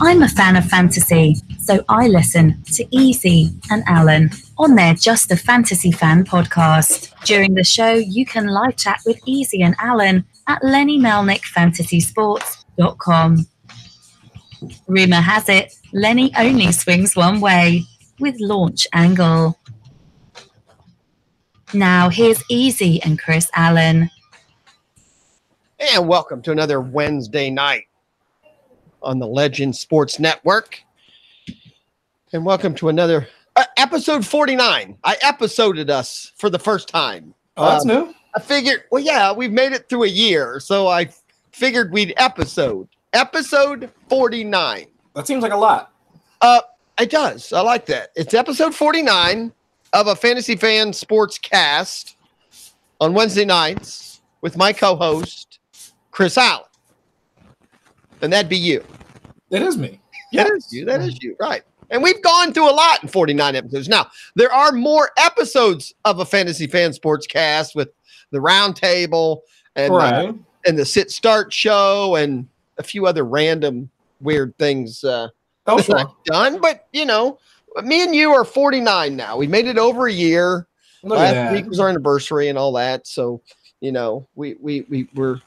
I'm a fan of fantasy, so I listen to Easy and Alan on their Just a Fantasy Fan podcast. During the show, you can live chat with Easy and Alan at LennyMelnickFantasySports.com. Rumour has it, Lenny only swings one way, with Launch Angle. Now here's Easy and Chris Allen. And welcome to another Wednesday night on the Legend Sports Network. And welcome to another episode 49. I episoded us for the first time. Oh, that's new. I figured, well, yeah, we've made it through a year. So I figured we'd episode 49. That seems like a lot. It does. I like that. It's episode 49 of a Fantasy Fan Sportscast on Wednesday nights with my co-host, Chris Allen. And that'd be you. It is me. Yes. That is you. That is you. Right. And we've gone through a lot in 49 episodes. Now, there are more episodes of a Fantasy Fan Sportscast with the Roundtable and, and the Sit Start Show and a few other random weird things I've done. But, you know, me and you are 49 now. We made it over a year. Last week was our anniversary and all that. So, you know, we're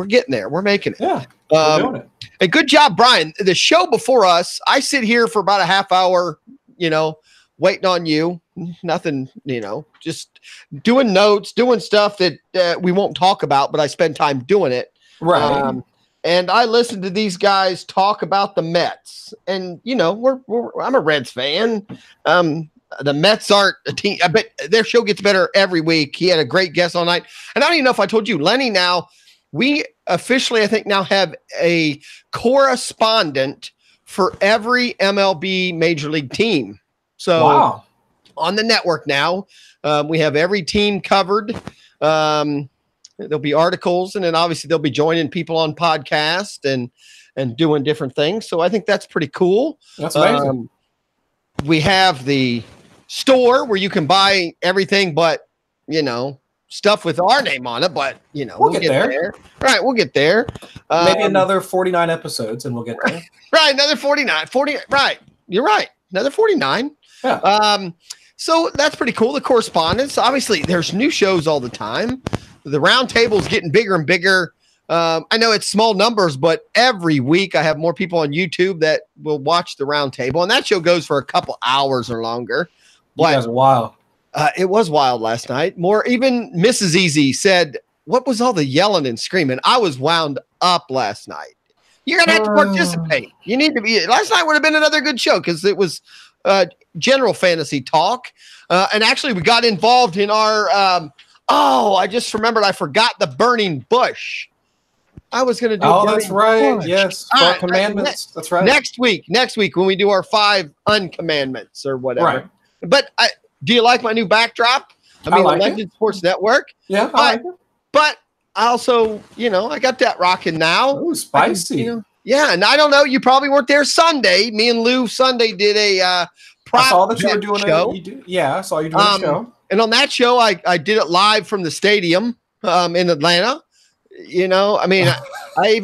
getting there. We're making it. Yeah. We're doing it. And good job, Brian. The show before us, I sit here for about a half hour, you know, waiting on you. Nothing, you know, just doing notes, doing stuff that we won't talk about, but I spend time doing it. Right. And I listened to these guys talk about the Mets. And, you know, I'm a Reds fan. The Mets aren't a team. I bet their show gets better every week. He had a great guest all night. And I don't even know if I told you, Lenny, now we officially, I think, now have a correspondent for every MLB Major League team. So on the network now, we have every team covered. There'll be articles, and then obviously they'll be joining people on podcast and doing different things. So I think that's pretty cool. That's amazing. We have the store where you can buy everything but, you know, stuff with our name on it, but, you know, we'll get there. Right, we'll get there. Maybe another 49 episodes, and we'll get there. Right, another 49. 40, right, you're right. Another 49. Yeah. So that's pretty cool. The correspondence. Obviously, there's new shows all the time. The Roundtable is getting bigger and bigger. I know it's small numbers, but every week I have more people on YouTube that will watch the Roundtable, and that show goes for a couple hours or longer. You guys are wild. It was wild last night. Even Mrs. Easy said, "What was all the yelling and screaming?" I was wound up last night. You're gonna have to participate. You need to be. Last night would have been another good show because it was general fantasy talk, and actually we got involved in our. I just remembered. I forgot the burning bush. I was going to do. Oh, that's right. Bush. Yes, for commandments. That's right. Next week when we do our 5 uncommandments or whatever. Right. But do you like my new backdrop? I mean, like the Legend Sports Network. Yeah, I like it. But I also, you know, I got that rocking now. Oh, spicy. Yeah, and I don't know. You probably weren't there Sunday. Me and Lou Sunday did a prop. I saw that you were doing show. I saw you doing a show. And on that show, I did it live from the stadium in Atlanta. You know, I mean, I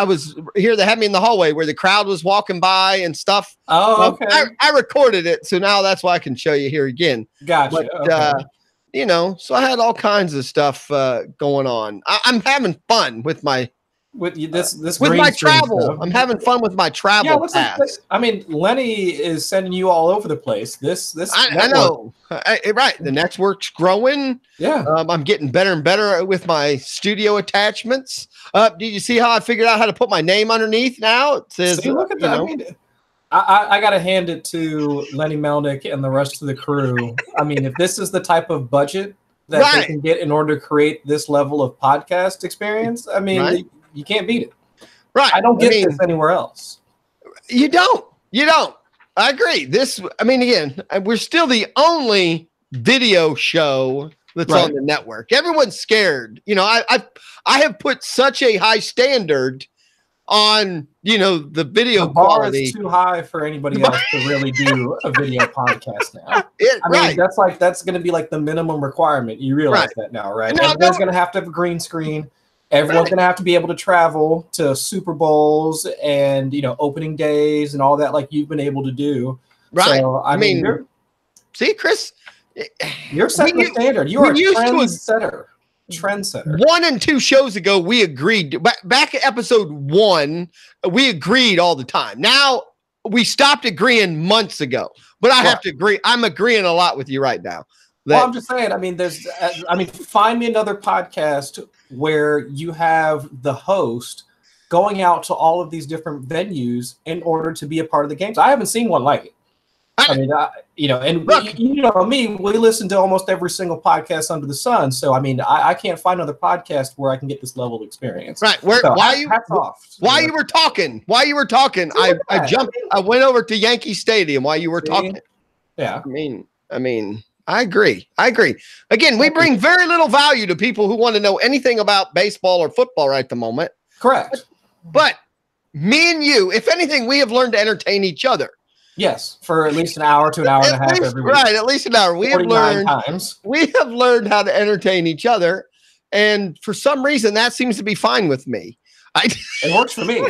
was here. They had me in the hallway where the crowd was walking by and stuff. Oh, okay. I recorded it, so now that's why I can show you here again. Gotcha. But, you know, so I had all kinds of stuff going on. I'm having fun with my with my travel stuff. I'm having fun with my travel pass. I mean, Lenny is sending you all over the place. I know. Right. The network's growing. Yeah. I'm getting better and better with my studio attachments. Did you see how I figured out how to put my name underneath now? It says, look at that. I mean, I got to hand it to Lenny Melnick and the rest of the crew. I mean, if this is the type of budget that they can get in order to create this level of podcast experience, I mean, you can't beat it. Right. I don't get this anywhere else. You don't. I agree. Again, we're still the only video show that's on the network. Everyone's scared. You know, I have put such a high standard on, you know, the video quality. Is too high for anybody else to really do a video podcast now. I mean, that's going to be like the minimum requirement. You realize that now, right? Everybody's going to have a green screen. Everyone's going to have to be able to travel to Super Bowls and, opening days and all that, like you've been able to do. Right. So, I mean, see, Chris, you're setting the standard. You are a trendsetter. 1 and 2 shows ago, we agreed. Back at episode 1, we agreed all the time. Now we stopped agreeing months ago, but I have to agree. I'm agreeing a lot with you right now. Well, I'm just saying, find me another podcast where you have the host going out to all of these different venues in order to be a part of the games. I haven't seen one like it. Me, we listen to almost every single podcast under the sun. So, I can't find another podcast where I can get this level of experience. Right. While you were talking, I went over to Yankee Stadium while you were talking. Yeah. I agree. Again, we bring very little value to people who want to know anything about baseball or football right at the moment. Correct. But me and you, if anything, we have learned to entertain each other. Yes, for at least an hour to an hour and a half every week. Right, at least an hour. We have learned how to entertain each other. And for some reason, that seems to be fine with me. It works for me.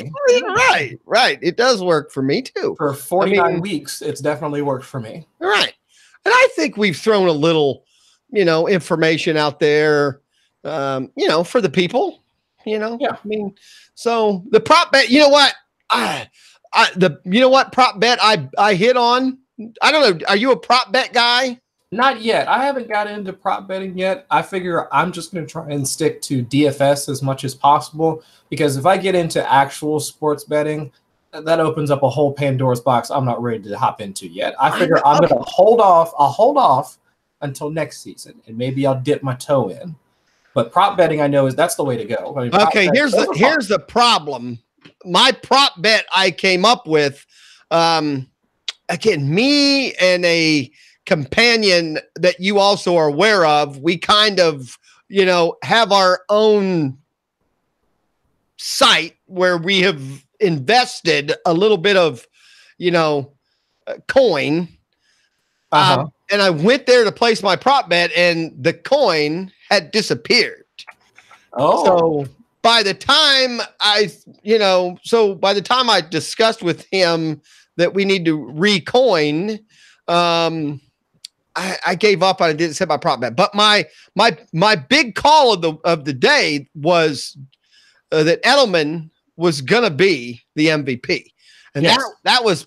Right. It does work for me, too. For 49 weeks, it's definitely worked for me. Right. And I think we've thrown a little, information out there, for the people, Yeah. So the prop bet, you know what? Prop bet I hit on? I don't know. Are you a prop bet guy? Not yet. I haven't got into prop betting yet. I figure I'm just going to try and stick to DFS as much as possible, because if I get into actual sports betting, that opens up a whole Pandora's box I'm not ready to hop into yet. I figure I'm going to hold off. I'll hold off until next season, and maybe I'll dip my toe in. But prop betting, I know that's the way to go. Here's the problem. My prop bet I came up with, again, me and a companion that you also are aware of, we kind of, have our own site where we have invested a little bit of, coin. And I went there to place my prop bet, and the coin had disappeared. Oh, so by the time I discussed with him that we need to recoin, I gave up on it. Didn't set my prop bet. But my big call of the day was that Edelman was gonna be the MVP, and yes. that was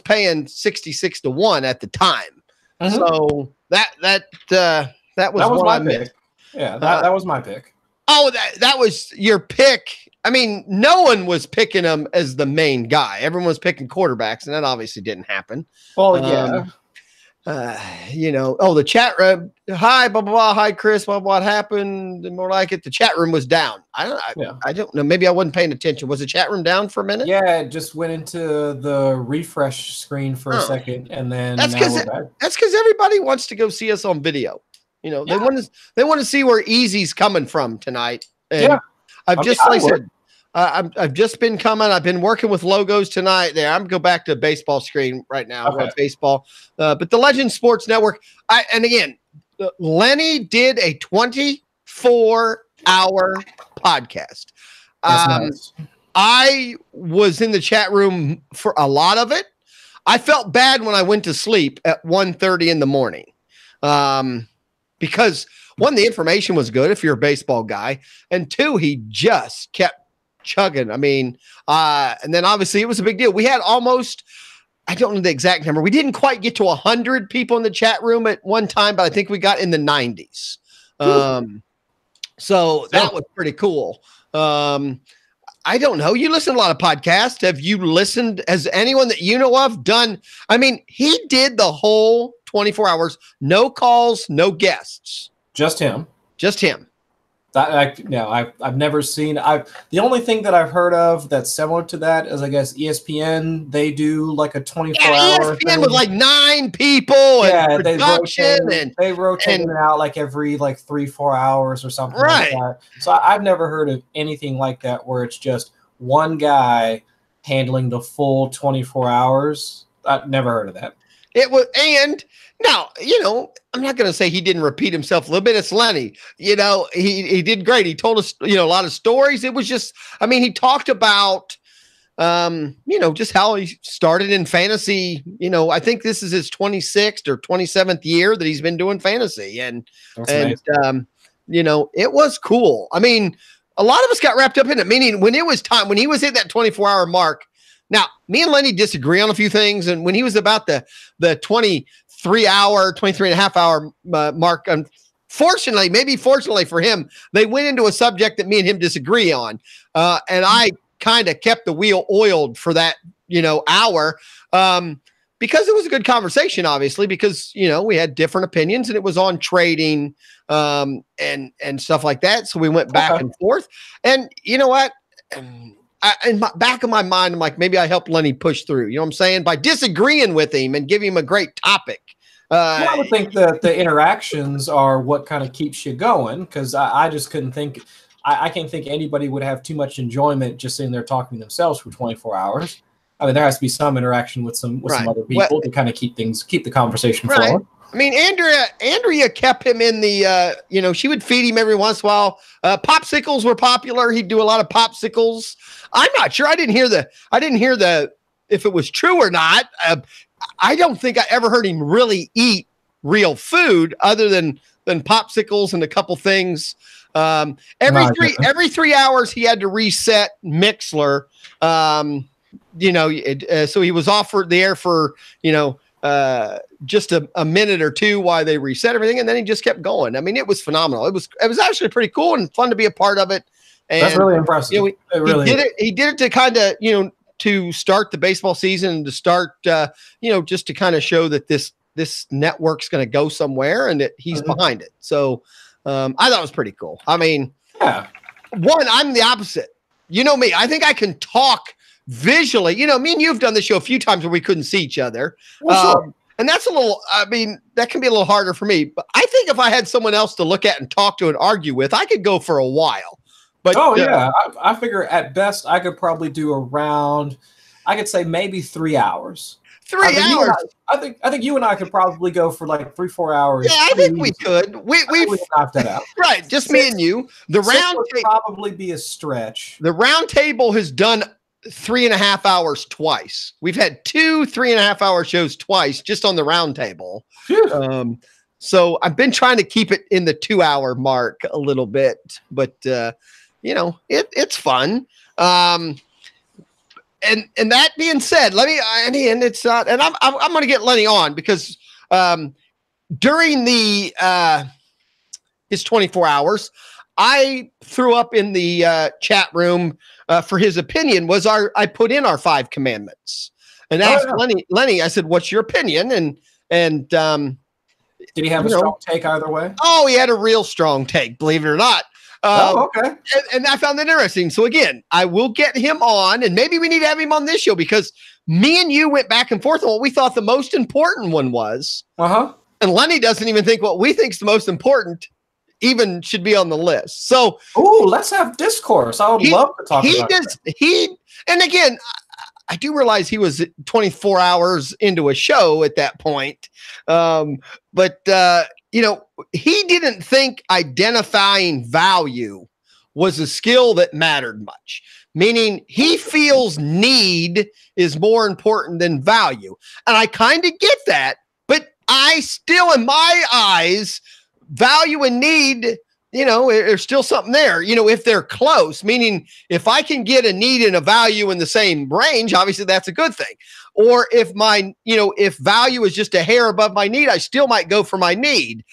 paying 66-1 at the time. Mm-hmm. So that was my pick. Yeah, that was my pick. Oh, that was your pick. No one was picking him as the main guy. Everyone was picking quarterbacks, and that obviously didn't happen. Well, yeah. The chat room. Hi, blah, blah, blah. Hi, Chris. Blah, blah, what happened? And more like it. The chat room was down. I don't know. Maybe I wasn't paying attention. Was the chat room down for a minute? Yeah, it just went into the refresh screen for a second, and then that's because everybody wants to go see us on video. They want to see where Easy's coming from tonight. And I've just been coming. I've been working with logos tonight. There, I'm go back to baseball screen right now. Okay. Baseball, but the Legend Sports Network. Lenny did a 24-hour podcast. Nice. I was in the chat room for a lot of it. I felt bad when I went to sleep at 1:30 in the morning. Because one, the information was good if you're a baseball guy, and two, he just kept chugging. And then obviously it was a big deal. We had almost, I don't know the exact number. We didn't quite get to 100 people in the chat room at one time, but I think we got in the 90s. So that was pretty cool. I don't know. You listen to a lot of podcasts. Have you listened? Has anyone that you know of done? He did the whole 24 hours, no calls, no guests. Just him. I've never seen. The only thing that I've heard of that's similar to that is, I guess, ESPN. They do like a 24-hour. ESPN with like 9 people and production, they rotate it out like every 3-4 hours or something like that. So I've never heard of anything like that where it's just one guy handling the full 24 hours. I've never heard of that. It was, and now, I'm not going to say he didn't repeat himself a little bit. It's Lenny. He did great. He told us, a lot of stories. It was just, he talked about, just how he started in fantasy. I think this is his 26th or 27th year that he's been doing fantasy. And it was cool. A lot of us got wrapped up in it, meaning when it was time, when he was at that 24-hour mark. Now, me and Lenny disagree on a few things. And when he was about the 23 and a half hour mark, unfortunately, maybe fortunately for him, they went into a subject that me and him disagree on. And I kind of kept the wheel oiled for that, hour, because it was a good conversation, obviously, because, we had different opinions and it was on trading, and stuff like that. So we went back and forth, and you know what? In the back of my mind, I'm like, maybe I helped Lenny push through, you know what I'm saying? By disagreeing with him and giving him a great topic. I would think that the interactions are what kind of keeps you going, because I just couldn't think. I can't think anybody would have too much enjoyment just sitting there talking to themselves for 24 hours. There has to be some interaction with some other people to kind of keep the conversation flowing. Andrea kept him in the, she would feed him every once in a while. Popsicles were popular. He'd do a lot of popsicles. I'm not sure. I didn't hear if it was true or not. I don't think I ever heard him really eat real food other than popsicles and a couple things. Every 3 hours he had to reset Mixler. So he was offered the air for, just a minute or two while they reset everything. And then he just kept going. It was phenomenal. It was actually pretty cool and fun to be a part of it. And that's really impressive. He did it to kind of, to start the baseball season and to start, just to kind of show that this network's going to go somewhere and that he's behind it. So I thought it was pretty cool. I'm the opposite. You know me, I think I can talk visually. Me and you've done the show a few times where we couldn't see each other. Sure. And that's a little, that can be a little harder for me. But I think if I had someone else to look at and talk to and argue with, I could go for a while. But I figure at best I could probably do around, I could say maybe 3 hours. 3 hours. I think you and I could probably go for like 3-4 hours. Yeah, I think we could. We've knocked that out. Right, just me and you. The round would probably be a stretch. The round table has done 3.5 hours twice. We've had 2 3.5 hour shows twice just on the round table. So I've been trying to keep it in the 2 hour mark a little bit, but it's fun. And that being said, I'm going to get Lenny on because during his 24 hours, I threw up in the chat room for his opinion I put in our 5 commandments and asked Lenny, I said, what's your opinion? And did he have a strong take either way? Oh, he had a real strong take, believe it or not. Okay. And I found that interesting. So again, I will get him on, and maybe we need to have him on this show because me and you went back and forth on what we thought the most important one was. And Lenny doesn't even think what we think is the most important even should be on the list. So, let's have discourse. I would love to talk about it. And again, I do realize he was 24 hours into a show at that point. But he didn't think identifying value was a skill that mattered much, meaning he feels need is more important than value. And I kind of get that, but I still, in my eyes, value and need, there's still something there, if they're close, meaning if I can get a need and a value in the same range, obviously that's a good thing. Or if if value is just a hair above my need, I still might go for my need,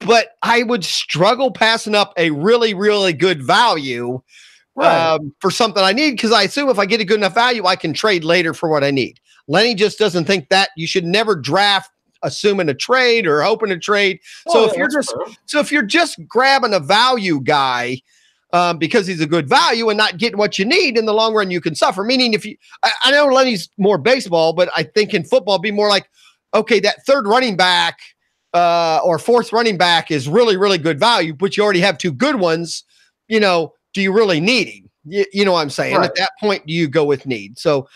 but I would struggle passing up a really, really good value for something I need. Cause I assume if I get a good enough value, I can trade later for what I need. Lenny just doesn't think that you should never draft assuming a trade or hoping to trade. So if you're just grabbing a value guy because he's a good value and not getting what you need in the long run, you can suffer. Meaning I know Lenny's more baseball, but I think in football it'd be more like, okay, that third running back or fourth running back is really, really good value, but you already have 2 good ones. Do you really need him? You know what I'm saying? Right. At that point, do you go with need? So,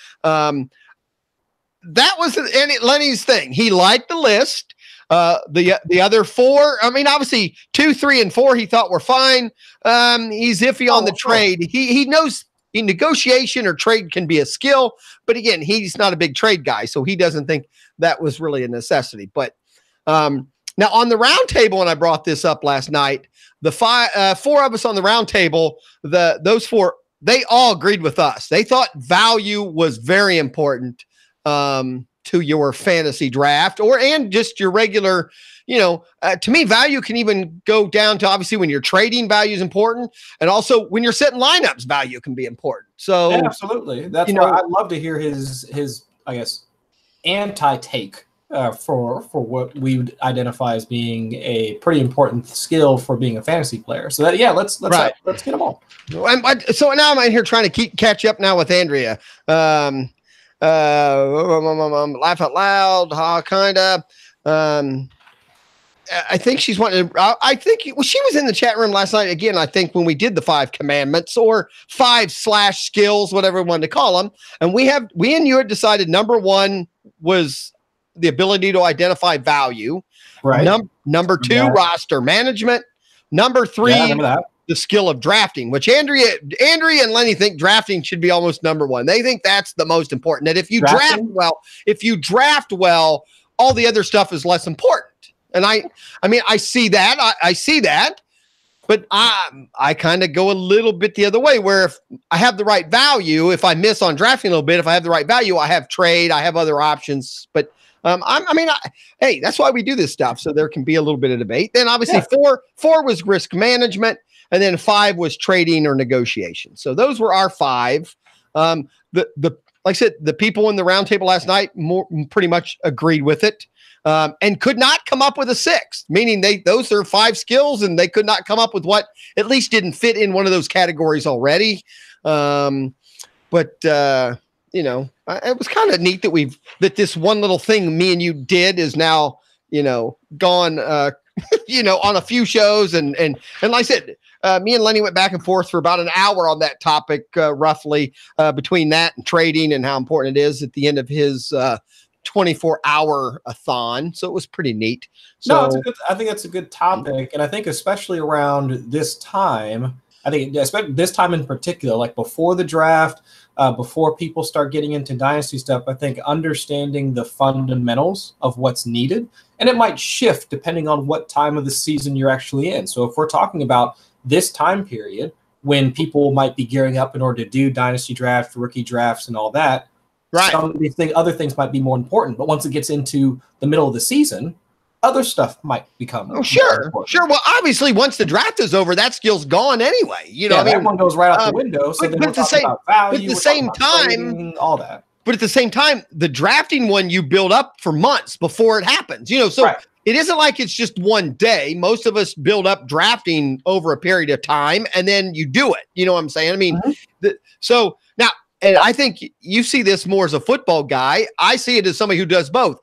that was Lenny's thing. He liked the list. The other four, I mean, obviously 2, 3, and 4 he thought were fine. He's iffy on the trade. He knows in negotiation or trade can be a skill, but again, he's not a big trade guy, so he doesn't think that was really a necessity. But now on the round table, when I brought this up last night, the 4 of us on the round table, those 4, they all agreed with us. They thought value was very important to your fantasy draft and just your regular, to me, value can even go down to obviously when you're trading, value is important. And also when you're setting lineups, value can be important. So yeah, absolutely. That's why I'd love to hear his, I guess, anti-take for what we would identify as being a pretty important skill for being a fantasy player. So that, let's get them all. So now I'm in here trying to catch up now with Andrea. Laugh out loud, kind of. I think she's wanting to, I think she was in the chat room last night again. I think when we did the 5 commandments or 5/skills, whatever we wanted to call them. And we and you had decided number 1 was the ability to identify value. Right. Number 2, roster management. Number 3, the skill of drafting, which Andrea and Lenny think drafting should be almost number 1. They think that's the most important. That if you draft well, all the other stuff is less important. And I mean, I see that. I see that. But I kind of go a little bit the other way, where if I have the right value, if I miss on drafting a little bit, if I have the right value, I have trade, I have other options. But hey, that's why we do this stuff. So there can be a little bit of debate. Then obviously 4 was risk management, and then 5 was trading or negotiation. So those were our 5. Like I said, the people in the roundtable last night pretty much agreed with it. And could not come up with a 6th, meaning those are 5 skills, and they could not come up with what at least didn't fit in one of those categories already. It was kind of neat that this one little thing me and you did is now, gone, on a few shows. And like I said, me and Lenny went back and forth for about an hour on that topic, roughly, between that and trading and how important it is at the end of his, 24-hour-a-thon. So it was pretty neat. So I think that's a good topic. And I think especially around this time, especially this time in particular, like before the draft, before people start getting into dynasty stuff, I think understanding the fundamentals of what's needed, and it might shift depending on what time of the season you're actually in. So if we're talking about this time period when people might be gearing up in order to do dynasty drafts, rookie drafts, and all that, right, some of these other things might be more important. But once it gets into the middle of the season, other stuff might become more important. Sure. Well, obviously, once the draft is over, that skill's gone anyway. That one goes right out the window. So then we're talking about value, at the same time, trading, all that. But at the same time, the drafting one you build up for months before it happens. So right. It isn't like it's just one day. Most of us build up drafting over a period of time, and then you do it. You know what I'm saying? I mean, so now. And I think you see this more as a football guy. I see it as somebody who does both.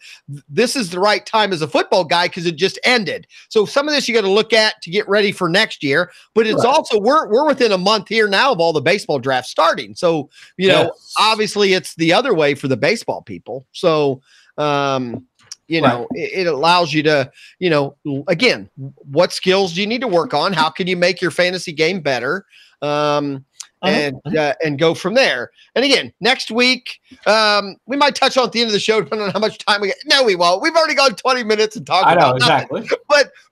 This is the right time as a football guy because it just ended. So some of this you got to look at to get ready for next year. But it's also we're within a month here now of all the baseball drafts starting. So obviously it's the other way for the baseball people. So it allows you to again, what skills do you need to work on? How can you make your fantasy game better? And go from there. And again, next week, we might touch on at the end of the show, depending on how much time we get. No, we won't. We've already gone 20 minutes and talked about exactly. Nothing.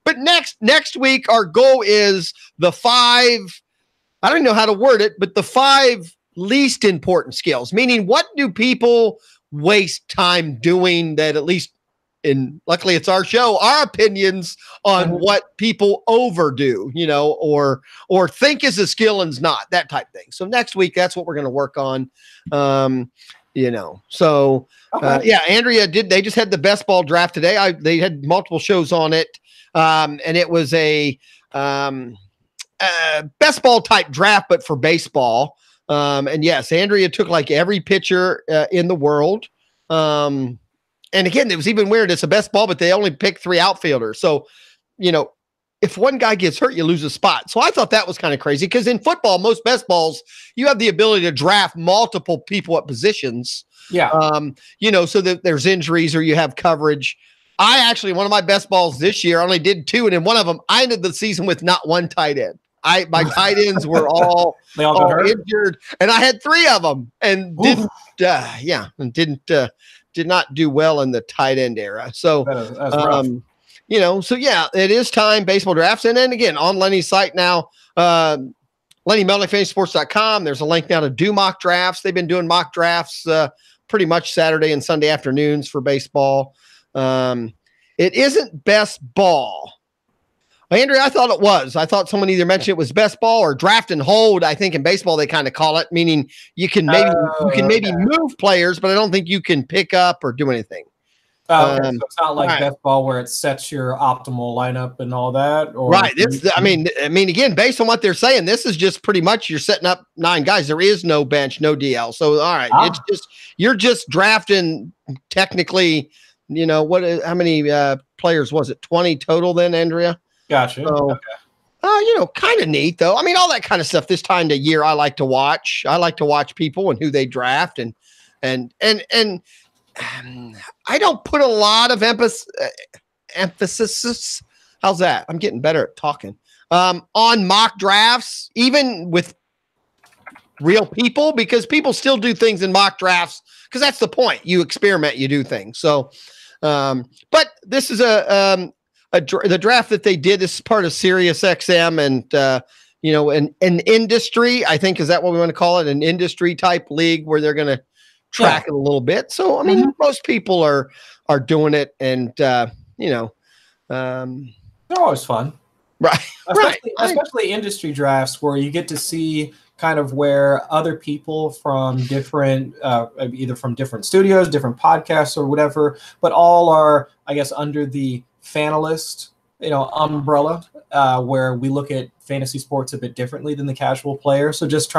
But next week, our goal is the 5, I don't even know how to word it, but the 5 least important skills, meaning what do people waste time doing that at least, and luckily it's our show, our opinions on what people overdo, or think is a skill and is not, that type of thing. So next week, that's what we're going to work on. So Andrea they just had the best ball draft today. They had multiple shows on it. And it was a best ball type draft, but for baseball. And yes, Andrea took like every pitcher in the world. And again, it was even weird. It's a best ball, but they only picked 3 outfielders. So, if one guy gets hurt, you lose a spot. So I thought that was kind of crazy because in football, most best balls, you have the ability to draft multiple people at positions. Yeah. So that there's injuries or you have coverage. I actually, one of my best balls this year, I only did 2. And in one of them, I ended the season with not one tight end. My tight ends were all injured, and I had 3 of them and did not do well in the tight end era. So, that's rough. It is time, baseball drafts. And then again, on Lenny's site now, LennyMelnickFantasySports.com. There's a link now to do mock drafts. They've been doing mock drafts pretty much Saturday and Sunday afternoons for baseball. It isn't best ball. Andrea, I thought it was. I thought someone either mentioned it was best ball or draft and hold. I think in baseball they kind of call it, meaning you can maybe move players, but I don't think you can pick up or do anything. So it's not like best ball where it sets your optimal lineup and all that. Or right. I mean, again, based on what they're saying, this is just pretty much you're setting up 9 guys. There is no bench, no DL. So all right, it's just you're just drafting technically. How many players was it? 20 total then, Andrea? Gotcha. So, kind of neat though. I mean, all that kind of stuff this time of year I like to watch. I like to watch people and who they draft and I don't put a lot of emphasis. How's that? I'm getting better at talking. On mock drafts, even with real people, because people still do things in mock drafts because that's the point. You experiment, you do things. So, but this is the draft that they did. This is part of Sirius XM and, an industry, I think, is that what we want to call it? An industry type league where they're going to track it a little bit. So, I mean, most people are doing it and, they're always fun. Right. Especially industry drafts where you get to see kind of where other people from different, either from different studios, different podcasts or whatever, but all are, I guess, under the Fanalist, umbrella, where we look at fantasy sports a bit differently than the casual player. So just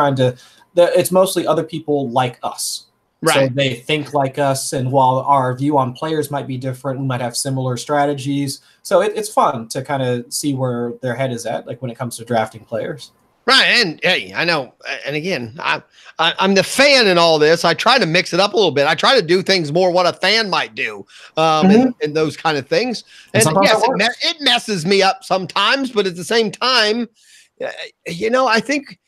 it's mostly other people like us. Right. So they think like us. And while our view on players might be different, we might have similar strategies. So it's fun to kind of see where their head is at, like when it comes to drafting players. Right. And hey, I know. And again, I'm the fan in all this. I try to mix it up a little bit. I try to do things more what a fan might do and those kind of things. And yes, it messes me up sometimes, but at the same time, I think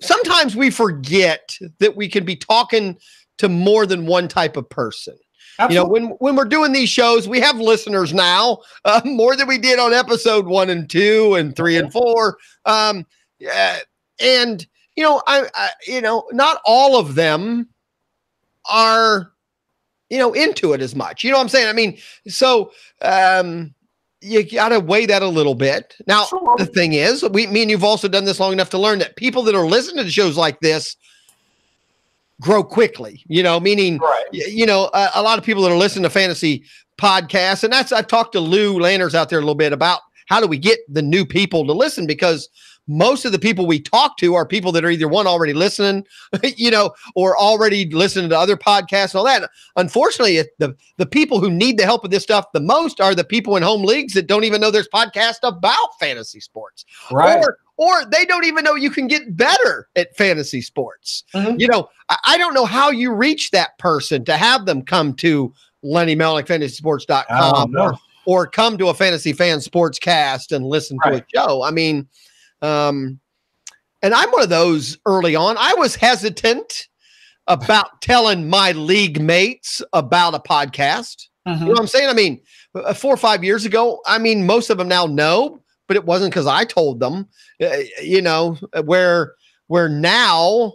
sometimes we forget that we can be talking to more than one type of person. Absolutely. When we're doing these shows, we have listeners now more than we did on episode 1 and 2 and 3 and 4. And not all of them are, into it as much. You know what I'm saying? I mean, so you got to weigh that a little bit. Now, The thing is, me and you've also done this long enough to learn that people that are listening to shows like this grow quickly, meaning, a lot of people that are listening to fantasy podcasts, and I've talked to Lou Landers out there a little bit about how do we get the new people to listen, because most of the people we talk to are people that are either already listening, or already listening to other podcasts and all that. Unfortunately, the people who need the help with this stuff the most are the people in home leagues that don't even know there's podcasts about fantasy sports. Right. Or they don't even know you can get better at fantasy sports. Mm-hmm. I don't know how you reach that person to have them come to LennyMelnickFantasySports.com or come to a Fantasy Fan Sportscast and listen to a show. I mean, and I'm one of those early on. I was hesitant about telling my league mates about a podcast. Mm-hmm. You know what I'm saying? I mean, 4 or 5 years ago, most of them now know, but it wasn't because I told them, where now,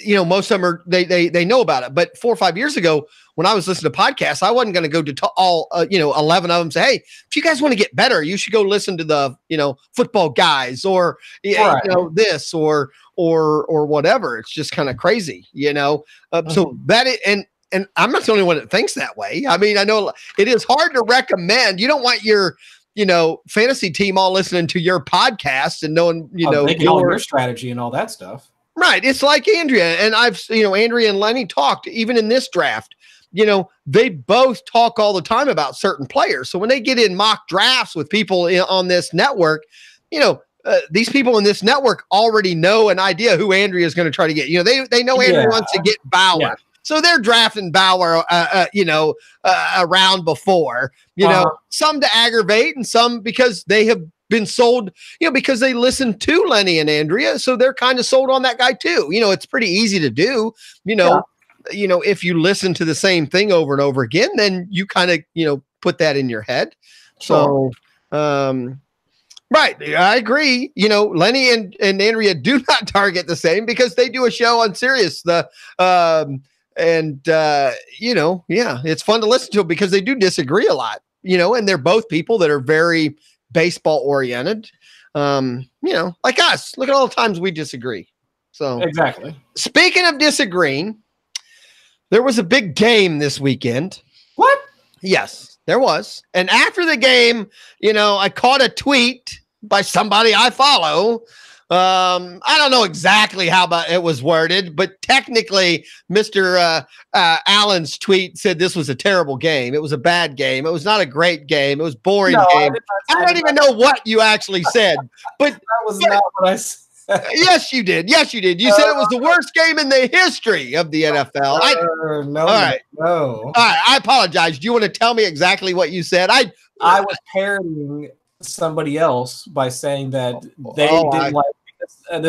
most of them they know about it. But 4 or 5 years ago, when I was listening to podcasts, I wasn't going to go to all, 11 of them say, hey, if you guys want to get better, you should go listen to the, football guys or, this or whatever. It's just kind of crazy, so that and I'm not the only one that thinks that way. I mean, I know it is hard to recommend. You don't want your, fantasy team all listening to your podcast and knowing, your strategy and all that stuff. Right. It's like Andrea and Andrea and Lenny talked even in this draft. they both talk all the time about certain players. So when they get in mock drafts with people on this network, these people in this network already know an idea who Andrea is going to try to get. They know Andrea wants to get Bauer. Yeah. So they're drafting Bauer, around before, some to aggravate and some because they have been sold, because they listen to Lenny and Andrea. So they're kind of sold on that guy too. It's pretty easy to do, if you listen to the same thing over and over again, then you kind of, put that in your head. Sure. So, right. I agree. Lenny and Andrea do not target the same because they do a show on Sirius. It's fun to listen to because they do disagree a lot, and they're both people that are very baseball oriented. Like us. Look at all the times we disagree. So exactly. Speaking of disagreeing, there was a big game this weekend. What? Yes, there was. And after the game, I caught a tweet by somebody I follow. I don't know exactly how it was worded, but technically Mr. Allen's tweet said this was a terrible game. It was a bad game. It was not a great game. It was a boring game. I don't even know what you actually said, but that was not what I said. Yes, you did. Yes, you did. You said it was the worst game in the history of the NFL. No. All right. I apologize. Do you want to tell me exactly what you said? I was parodying somebody else by saying that they didn't like. And I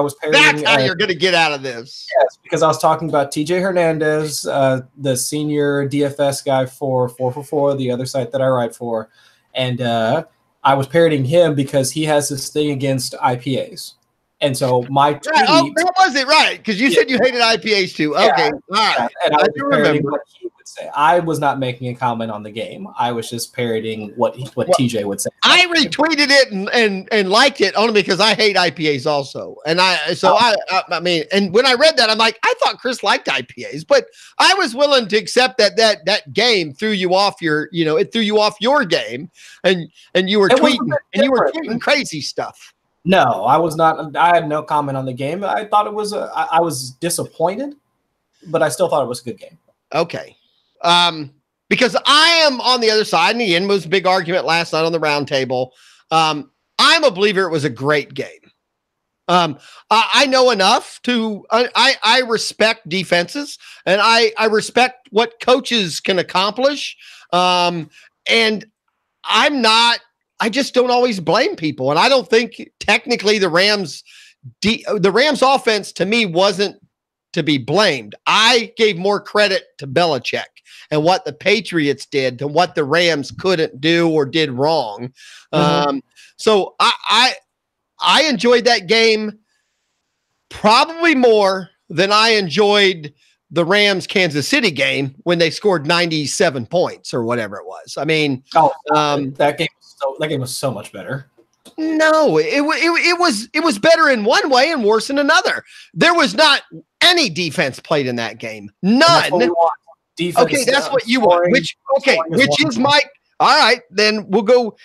was parodying. That's how you're going to get out of this. Yes, because I was talking about TJ Hernandez, the senior DFS guy for 444, the other site that I write for, and I was parodying him because he has this thing against IPAs. And so my tweet, that was it, right? Because you said you hated IPAs too. Okay, all right. And I do remember what he would say. I was not making a comment on the game. I was just parroting what TJ would say. I retweeted it and liked it only because I hate IPAs also. And I mean, and when I read that, I'm like, I thought Chris liked IPAs, but I was willing to accept that game threw you off your, it threw you off your game, and you were tweeting crazy stuff. No, I was not. I had no comment on the game. I thought it was. I was disappointed, but I still thought it was a good game. Okay, because I am on the other side, and again, was a big argument last night on the round table. I'm a believer it was a great game. I know enough to. I respect defenses, and I respect what coaches can accomplish. And I'm not. I just don't always blame people. And I don't think technically the Rams offense to me wasn't to be blamed. I gave more credit to Belichick and what the Patriots did than what the Rams couldn't do or did wrong. Mm-hmm. So I enjoyed that game probably more than I enjoyed the Rams Kansas City game when they scored 97 points or whatever it was. I mean, that game was so much better. No, it was better in one way and worse in another. There was not any defense played in that game. None. Okay, that's what you want. Which is my all right, then we'll go,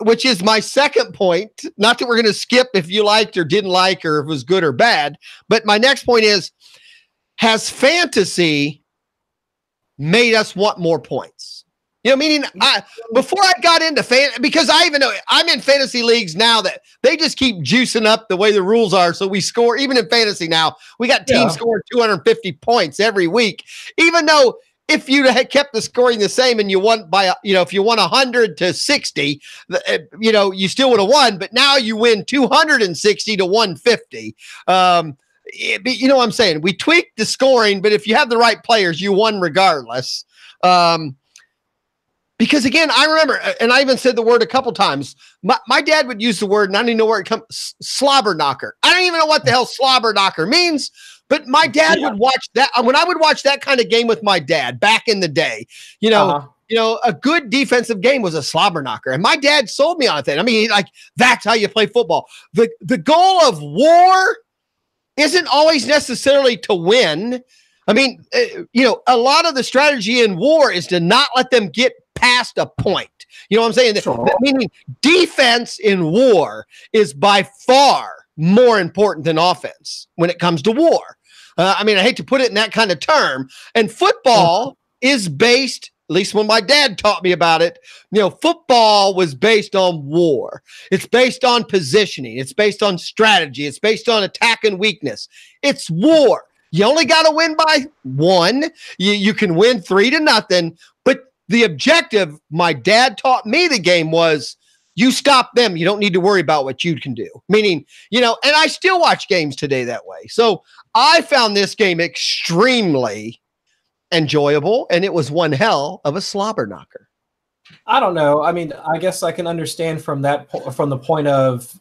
which is my second point. Not that we're going to skip if you liked or didn't like or if it was good or bad, but my next point is, has fantasy made us want more points? Meaning before I got into because I even know I'm in fantasy leagues now that they just keep juicing up the way the rules are. So we score, even in fantasy now, we got teams scoring 250 points every week, even though if you had kept the scoring the same and you won by, if you won 100 to 60, you still would have won, but now you win 260 to 150. You know what I'm saying? We tweaked the scoring, but if you have the right players, you won regardless. Because again, I remember, and I even said the word a couple times. My dad would use the word, and I don't even know where it comes. Slobber knocker. I don't even know what the hell slobber knocker means. But my dad would watch that when I would watch that kind of game with my dad back in the day. A good defensive game was a slobber knocker, and my dad sold me on it. I mean, that's how you play football. The goal of war isn't always necessarily to win. I mean, a lot of the strategy in war is to not let them get past a point. You know what I'm saying? Sure. Meaning defense in war is by far more important than offense when it comes to war. I mean, I hate to put it in that kind of term. And football, is based, at least when my dad taught me about it, football was based on war. It's based on positioning. It's based on strategy. It's based on attack and weakness. It's war. You only got to win by 1. You can win 3-0. But the objective, my dad taught me the game was, you stop them. You don't need to worry about what you can do. Meaning, and I still watch games today that way. So I found this game extremely enjoyable, and it was one hell of a slobber knocker. I don't know. I mean, I guess I can understand from the point of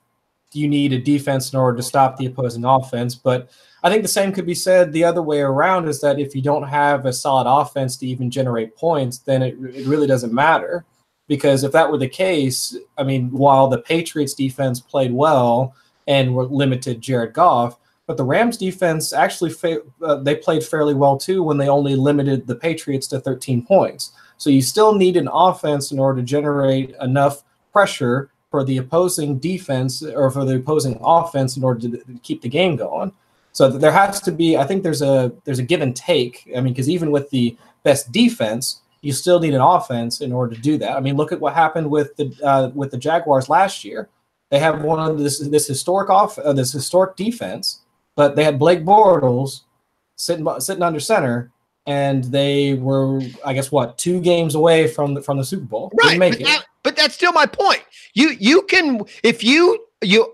you need a defense in order to stop the opposing offense, but I think the same could be said the other way around, is that if you don't have a solid offense to even generate points, then it really doesn't matter. Because if that were the case, I mean, while the Patriots defense played well and were limited Jared Goff, but the Rams defense actually they played fairly well too when they only limited the Patriots to 13 points. So you still need an offense in order to generate enough pressure for the opposing defense or for the opposing offense in order to keep the game going. So there has to be, I think there's a give and take. I mean, because even with the best defense, you still need an offense in order to do that. I mean, look at what happened with the Jaguars last year. They have one of this historic defense, but they had Blake Bortles sitting under center, and they were, I guess, 2 games away from the Super Bowl. Right, but that's still my point. You can, if you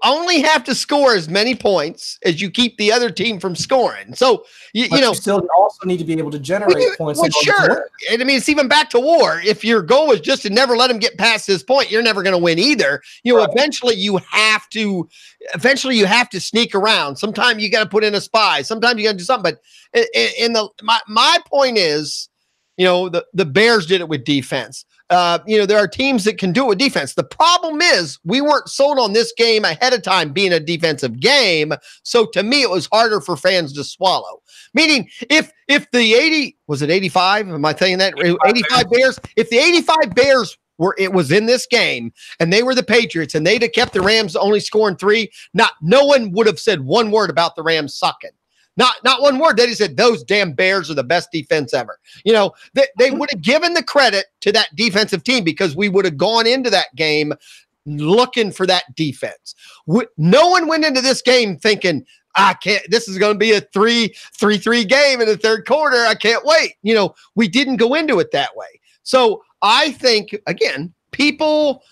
only have to score as many points as you keep the other team from scoring. So you still also need to be able to generate points. Well, sure. And I mean, it's even back to war. If your goal is just to never let them get past this point, you're never going to win either. Right. Eventually you have to sneak around. Sometimes you got to put in a spy. Sometimes you got to do something. But my point is, the Bears did it with defense. There are teams that can do it with defense. The problem is we weren't sold on this game ahead of time being a defensive game. So to me, it was harder for fans to swallow. Meaning if the 85? Am I saying that? 85 Bears. If the 85 Bears was in this game and they were the Patriots and they'd have kept the Rams only scoring 3, no one would have said one word about the Rams sucking. Not one word. They just said those damn Bears are the best defense ever. They would have given the credit to that defensive team because we would have gone into that game looking for that defense. No one went into this game thinking, this is going to be a 3-3 game in the third quarter. I can't wait. We didn't go into it that way. So I think, again, people,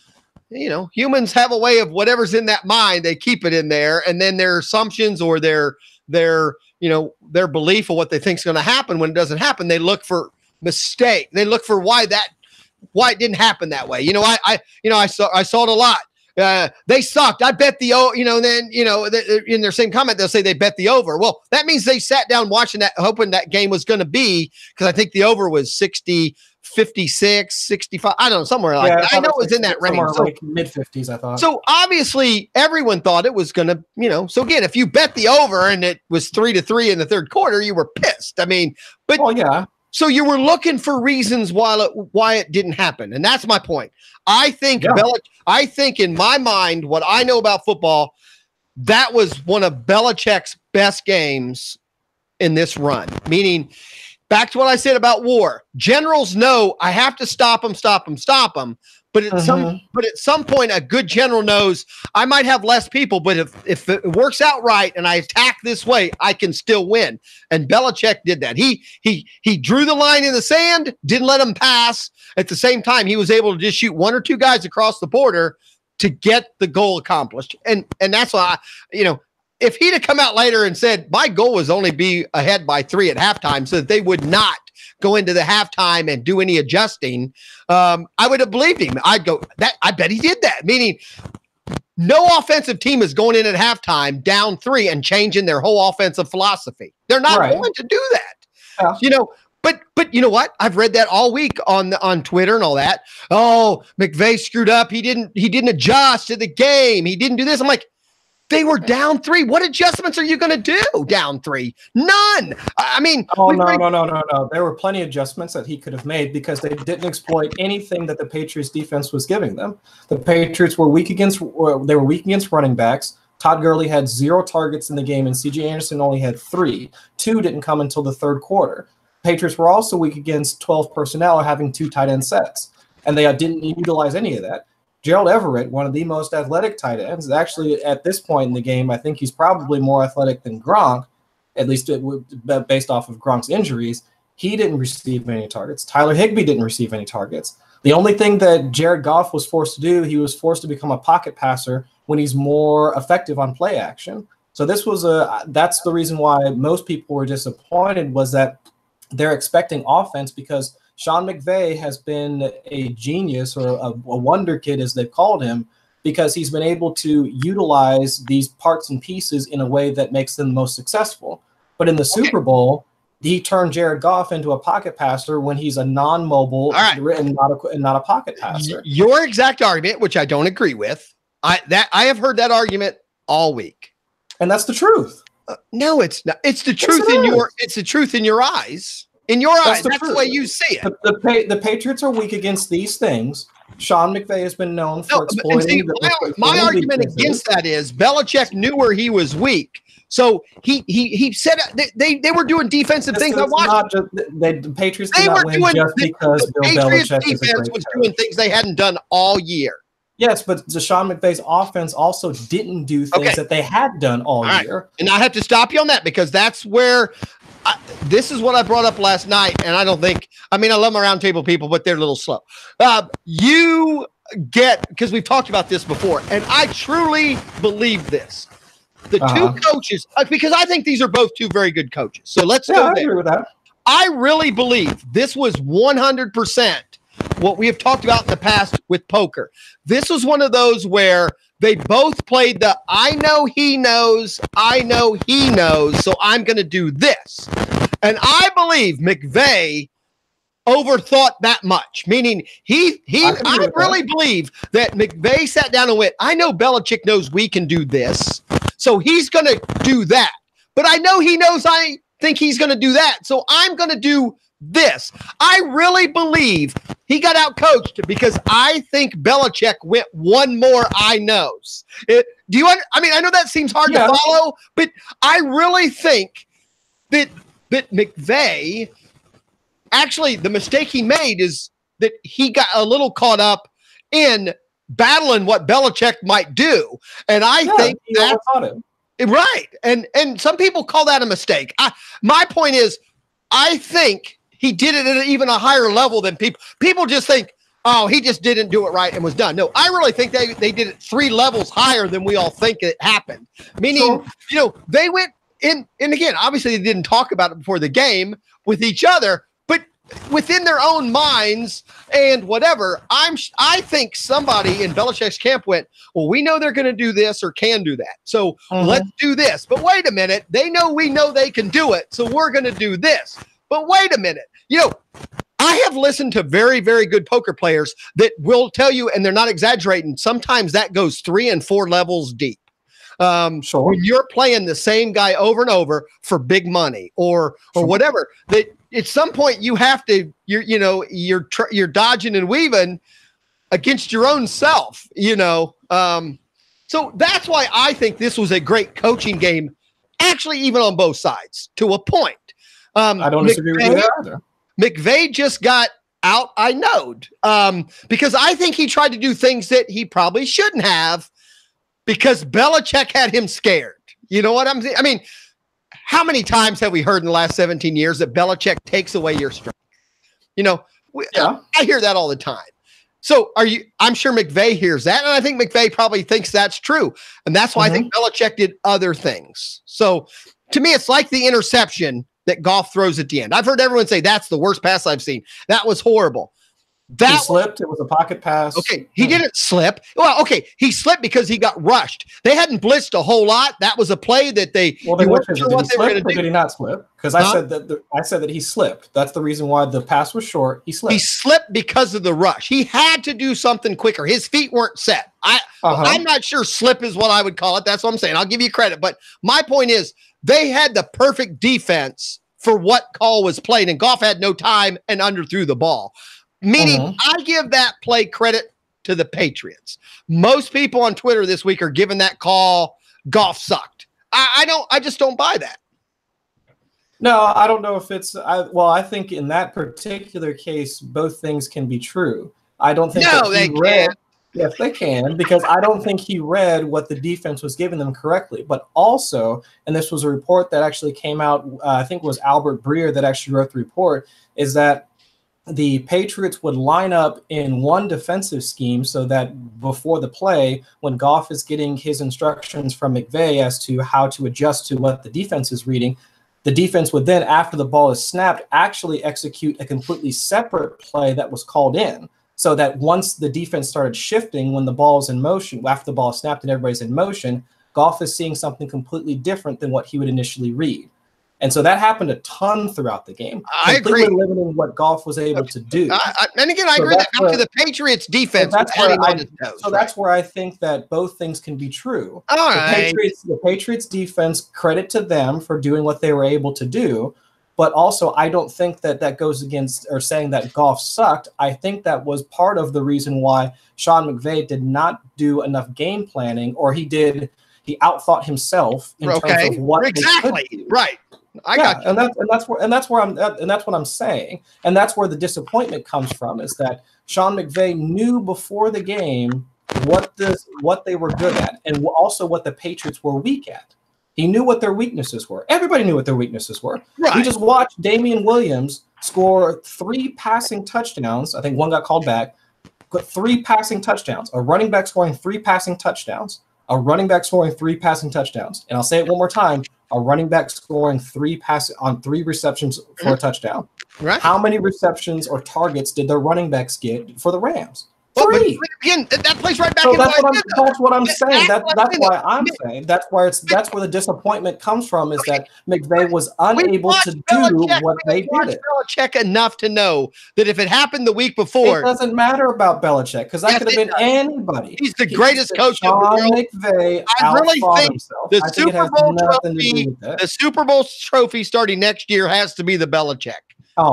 humans have a way of whatever's in that mind, they keep it in there. And then their assumptions or their belief of what they think is going to happen when it doesn't happen, they look for mistake. They look for why it didn't happen that way. I saw it a lot. They sucked. I bet in their same comment, they'll say they bet the over. Well, that means they sat down watching that, hoping that game was going to be, because I think the over was 60, 56, 65. I don't know, somewhere like that. I know it was in that range. So, like mid-50s, I thought. So obviously everyone thought it was going to, so again, if you bet the over and it was 3-3 in the third quarter, you were pissed. I mean, but yeah. So you were looking for reasons why it didn't happen. And that's my point. I think I think in my mind, what I know about football, that was one of Belichick's best games in this run. Meaning, back to what I said about war. Generals know I have to stop them. But at some point, a good general knows I might have less people, but if it works out right and I attack this way, I can still win. And Belichick did that. He drew the line in the sand, didn't let them pass. At the same time, he was able to just shoot 1 or 2 guys across the border to get the goal accomplished. And that's why, if he'd have come out later and said, my goal was only be ahead by 3 at halftime so that they would not go into the halftime and do any adjusting, I would have believed him. I'd go, I bet he did that. Meaning, no offensive team is going in at halftime down 3 and changing their whole offensive philosophy. They're not going to do that. Yeah. But you know what? I've read that all week on Twitter and all that. Oh, McVay screwed up. He didn't adjust to the game. He didn't do this. I'm like, they were down 3. What adjustments are you going to do down 3? None. I mean, no. There were plenty of adjustments that he could have made because they didn't exploit anything that the Patriots defense was giving them. The Patriots were weak against running backs. Todd Gurley had 0 targets in the game, and C.J. Anderson only had 3. 2 didn't come until the third quarter. Patriots were also weak against 12 personnel or having 2 tight end sets, and they didn't utilize any of that. Gerald Everett, one of the most athletic tight ends, actually at this point in the game, I think he's probably more athletic than Gronk, at least based off of Gronk's injuries. He didn't receive any targets. Tyler Higbee didn't receive any targets. The only thing that Jared Goff was forced to do, he was forced to become a pocket passer when he's more effective on play action. So that's the reason why most people were disappointed, was that they're expecting offense, because Sean McVay has been a genius, or a wonder kid, as they've called him, because he's been able to utilize these parts and pieces in a way that makes them most successful. But in the Super Bowl, he turned Jared Goff into a pocket passer when he's a non-mobile and not a pocket passer. Your exact argument, which I don't agree with, I have heard that argument all week, and that's the truth. No, it's not. It's the truth It's the truth in your eyes. In your eyes, that's the way you see it. The Patriots are weak against these things. Sean McVay has been known for exploiting. My argument against that is Belichick knew where he was weak, so he said they were doing defensive things. I watched. The Patriots did not win just because Bill Belichick defense was doing things they hadn't done all year. Yes, but Sean McVay's offense also didn't do things that they had done all year. And I have to stop you on that, because that's where. This is what I brought up last night, and I love my roundtable people, but they're a little slow. You get, because we've talked about this before, and I truly believe this. The two coaches, because I think these are both two very good coaches. So let's go there. I agree with that. I really believe this was 100% what we have talked about in the past with poker. This was one of those where they both played the I know he knows, so I'm going to do this. And I believe McVay overthought that much, meaning I really believe that McVay sat down and went, I know Belichick knows we can do this, so he's going to do that. But I know he knows I think he's going to do that, so I'm going to do this. I really believe he got out coached, because I think Belichick went one more I knows. I know that seems hard to follow, but I really think that McVay, actually the mistake he made is that he got a little caught up in battling what Belichick might do. And I think that's right. And some people call that a mistake. My point is, I think he did it at even a higher level than people. People just think, oh, he just didn't do it right and was done. No, I really think they did it 3 levels higher than we all think it happened. Meaning, they went in, and again, obviously they didn't talk about it before the game with each other, but within their own minds and whatever, I think somebody in Belichick's camp went, well, we know they're going to do this or can do that, so let's do this. But wait a minute, we know they can do it, so we're going to do this. But wait a minute, I have listened to very, very good poker players that will tell you, and they're not exaggerating, sometimes that goes 3 and 4 levels deep. When you're playing the same guy over and over for big money or whatever, that at some point you have to, you're dodging and weaving against your own self, So that's why I think this was a great coaching game, actually, even on both sides to a point. I don't disagree with you either. McVay just got out I knowed, because I think he tried to do things that he probably shouldn't have, because Belichick had him scared. You know what I'm saying? I mean, how many times have we heard in the last 17 years that Belichick takes away your strength? I hear that all the time. So I'm sure McVay hears that, and I think McVay probably thinks that's true. And that's why I think Belichick did other things. So to me, it's like the interception that Goff throws at the end. I've heard everyone say that's the worst pass I've seen. That was horrible. He slipped. It was a pocket pass. Okay, he didn't slip. Well, okay, he slipped because he got rushed. They hadn't blitzed a whole lot. That was a play that they weren't sure what they were going to do. Did he not slip? Because I said that he slipped. That's the reason why the pass was short. He slipped. He slipped because of the rush. He had to do something quicker. His feet weren't set. I'm not sure slip is what I would call it. That's what I'm saying. I'll give you credit. But my point is, they had the perfect defense for what call was played, and Goff had no time and underthrew the ball. Meaning, I give that play credit to the Patriots. Most people on Twitter this week are giving that call Goff sucked. I just don't buy that. No, I don't know if it's. I think in that particular case, both things can be true. I don't think No, they can't. Yes, they can, because I don't think he read what the defense was giving them correctly. But also, and this was a report that actually came out, I think it was Albert Breer that actually wrote the report, is that the Patriots would line up in one defensive scheme so that before the play, when Goff is getting his instructions from McVay as to how to adjust to what the defense is reading, the defense would then, after the ball is snapped, actually execute a completely separate play that was called in. So that once the defense started shifting, when the ball's in motion, after the ball is snapped and everybody's in motion, Goff is seeing something completely different than what he would initially read. And so that happened a ton throughout the game. I agree. Limiting what Goff was able to do. And again, I agree that up to the Patriots defense. That's where I think that both things can be true. All right. The Patriots defense, credit to them for doing what they were able to do. But also, I don't think that goes against or saying that Goff sucked. I think that was part of the reason why Sean McVay did not do enough game planning, or he outthought himself in terms of what exactly he could do. Right. I got you. And that's what I'm saying, and that's where the disappointment comes from, is that Sean McVay knew before the game what they were good at, and also what the Patriots were weak at. He knew what their weaknesses were. Everybody knew what their weaknesses were. Right. We just watched Damian Williams score 3 passing touchdowns. I think one got called back. But 3 passing touchdowns. A running back scoring 3 passing touchdowns. A running back scoring 3 passing touchdowns. And I'll say it one more time. A running back scoring 3 receptions for a touchdown. Right. How many receptions or targets did their running backs get for the Rams? Well, 3. but again, that plays right back So in. That's what I'm saying. That's why I'm saying that's where the disappointment comes from, is that McVay was unable to do what they did. Belichick enough to know that if it happened the week before, it doesn't matter about Belichick, because that could have been anybody. He's the greatest coach in the world. McVay I really think himself. the Super Bowl trophy starting next year has to be the Belichick. Oh,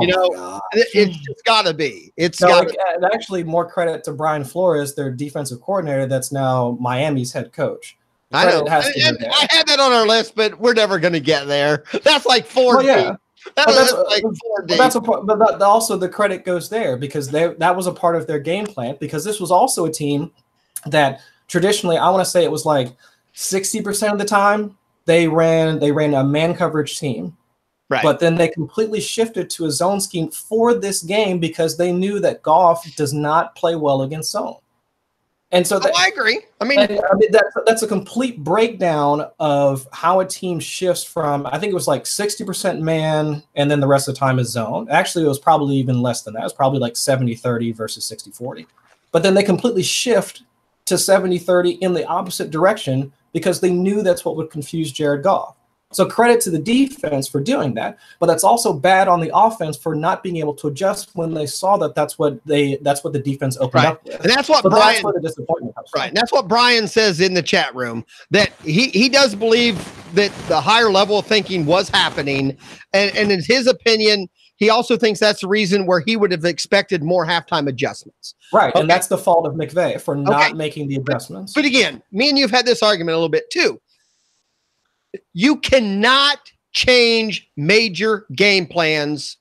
it's just got to be. Actually, more credit to Brian Flores, their defensive coordinator, that's now Miami's head coach. I know. I had that on our list, but we're never going to get there. That's like 4 deep. But also the credit goes there, because that was a part of their game plan, because this was also a team that traditionally, I want to say it was like 60% of the time they ran a man coverage team. Right. But then they completely shifted to a zone scheme for this game, because they knew that Goff does not play well against zone. And so I agree. I mean that's a complete breakdown of how a team shifts from, I think it was like 60% man, and then the rest of the time is zone. Actually, it was probably even less than that. It was probably like 70-30 versus 60-40. But then they completely shift to 70-30 in the opposite direction, because they knew that's what would confuse Jared Goff. So credit to the defense for doing that, but that's also bad on the offense for not being able to adjust when they saw that that's what the defense opened up with. And that's what that's where the disappointment comes from. Right. And that's what Brian says in the chat room, that he does believe that the higher level of thinking was happening. And in his opinion, he also thinks that's the reason where he would have expected more halftime adjustments. Right. Okay. And that's the fault of McVay for not making the adjustments. But again, me and you've had this argument a little bit too. You cannot change major game plans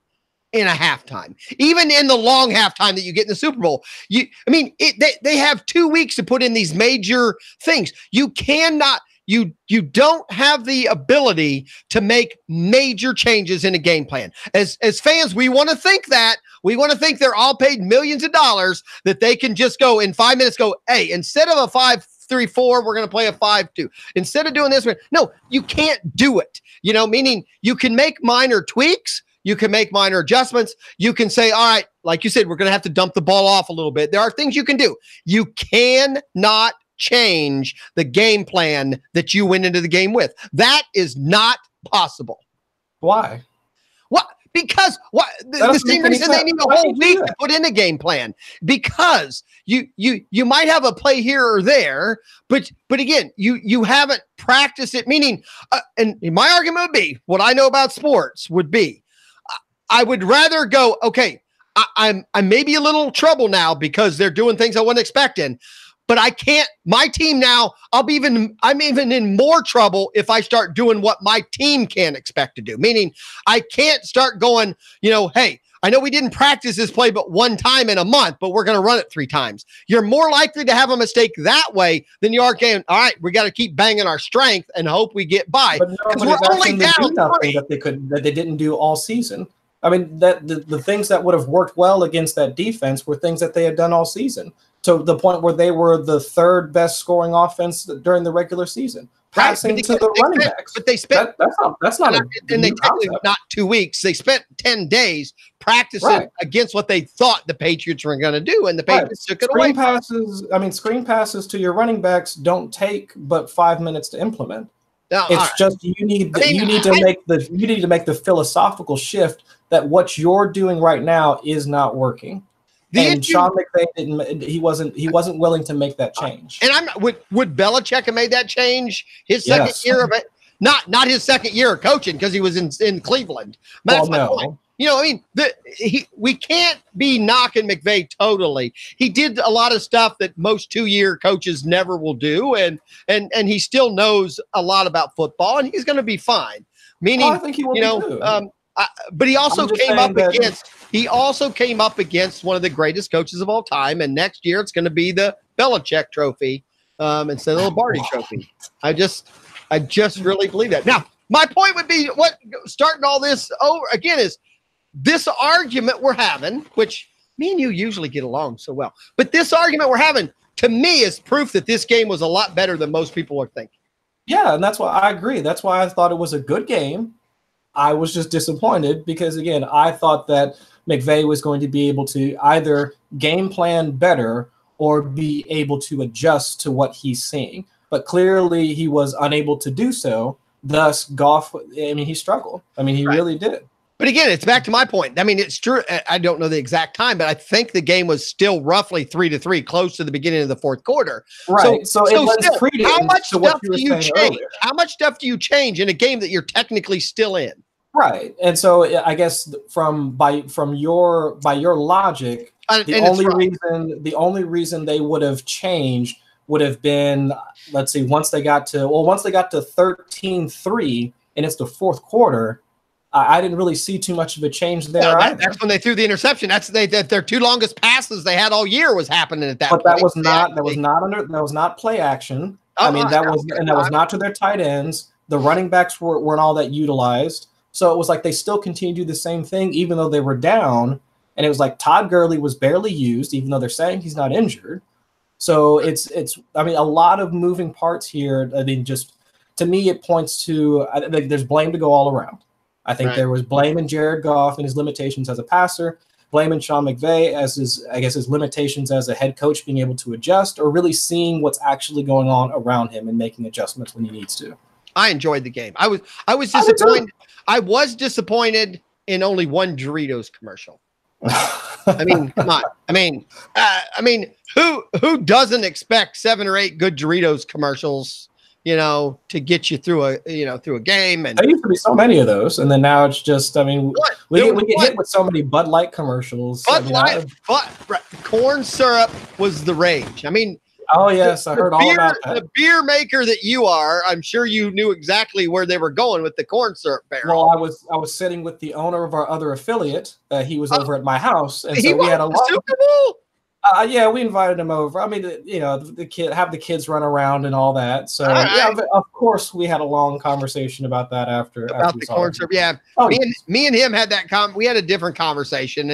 in a halftime, even in the long halftime that you get in the Super Bowl. They have 2 weeks to put in these major things. You cannot, you don't have the ability to make major changes in a game plan. As fans, we want to think that. We want to think they're all paid millions of dollars, that they can just go in 5 minutes, go, hey, instead of a 5-3-4, we're going to play a 5-2. Instead of doing this, no, you can't do it. Meaning you can make minor tweaks. You can make minor adjustments. You can say, all right, like you said, we're going to have to dump the ball off a little bit. There are things you can do. You cannot change the game plan that you went into the game with. That is not possible. Why? What? Because the same reason they need a whole week to put in a game plan, because you might have a play here or there, but again, you haven't practiced it. Meaning, and my argument would be, what I know about sports would be, I would rather go, okay, I'm maybe a little trouble now because they're doing things I wasn't expecting, but I can't. My team now, I'm even in more trouble if I start doing what my team can expect to do. Meaning, I can't start going, hey, I know we didn't practice this play but one time in a month, but we're going to run it 3 times. You're more likely to have a mistake that way than you are going, all right, we got to keep banging our strength and hope we get by. Because we're only down 3. That they didn't do all season. I mean, that the things that would have worked well against that defense were things that they had done all season, to the point where they were the 3rd best scoring offense during the regular season. Passing to the running backs. But they spent that's not and they technically not 2 weeks. They spent 10 days practicing against what they thought the Patriots were going to do, and the Patriots took it away. Screen passes to your running backs don't take but 5 minutes to implement. No, it's just you need to make the philosophical shift that what you're doing right now is not working. And Sean McVay he wasn't willing to make that change. And would Belichick have made that change his second year of it? Not his second year of coaching, because he was in Cleveland. That's my point. We can't be knocking McVay totally. He did a lot of stuff that most 2-year coaches never will do, and he still knows a lot about football, and he's going to be fine. Meaning, I think he will be too. But he also came up against one of the greatest coaches of all time, and next year it's going to be the Belichick Trophy instead of the Lombardi Trophy. I just really believe that. Now, my point would be starting all this over again is this argument we're having, which me and you usually get along so well, but this argument we're having to me is proof that this game was a lot better than most people are thinking. Yeah, and that's why I agree. That's why I thought it was a good game. I was just disappointed because, again, I thought that McVay was going to be able to either game plan better or be able to adjust to what he's seeing. But clearly he was unable to do so. Thus, Goff, he struggled. He really did. But again, it's back to my point. It's true. I don't know the exact time, but I think the game was still roughly 3-3, close to the beginning of the 4th quarter. Right. So how much stuff do you change? Earlier. How much stuff do you change in a game that you're technically still in? Right. And so I guess by your logic, the only reason they would have changed would have been, let's see, once they got to 13-3 and it's the 4th quarter, I didn't really see too much of a change there. No, that's when they threw the interception. Their 2 longest passes they had all year was happening at that point. But that was not play action. That was not to their tight ends. The running backs weren't all that utilized. So it was like they still continued to do the same thing, even though they were down. And it was like Todd Gurley was barely used, even though they're saying he's not injured. So it's a lot of moving parts here. Just to me, it points to I think there's blame to go all around. I think there was blame in Jared Goff and his limitations as a passer, blame in Sean McVay as his limitations as a head coach being able to adjust or really seeing what's actually going on around him and making adjustments when he needs to. I enjoyed the game. I was disappointed. I was disappointed in only one Doritos commercial. Come on. Who doesn't expect 7 or 8 good Doritos commercials, to get you through a game? And there used to be so many of those, and then now it's just, we get hit with so many Bud Light commercials. Corn syrup was the rage. Oh yes, I heard all about that. The beer maker that you are, I'm sure you knew exactly where they were going with the corn syrup barrel. Well, I was sitting with the owner of our other affiliate. He was over at my house, and so we had a lot. Super Bowl? Yeah, we invited him over. The kids run around and all that. So of course, we had a long conversation about that after the corn syrup. Yeah, me and him had that. We had a different conversation,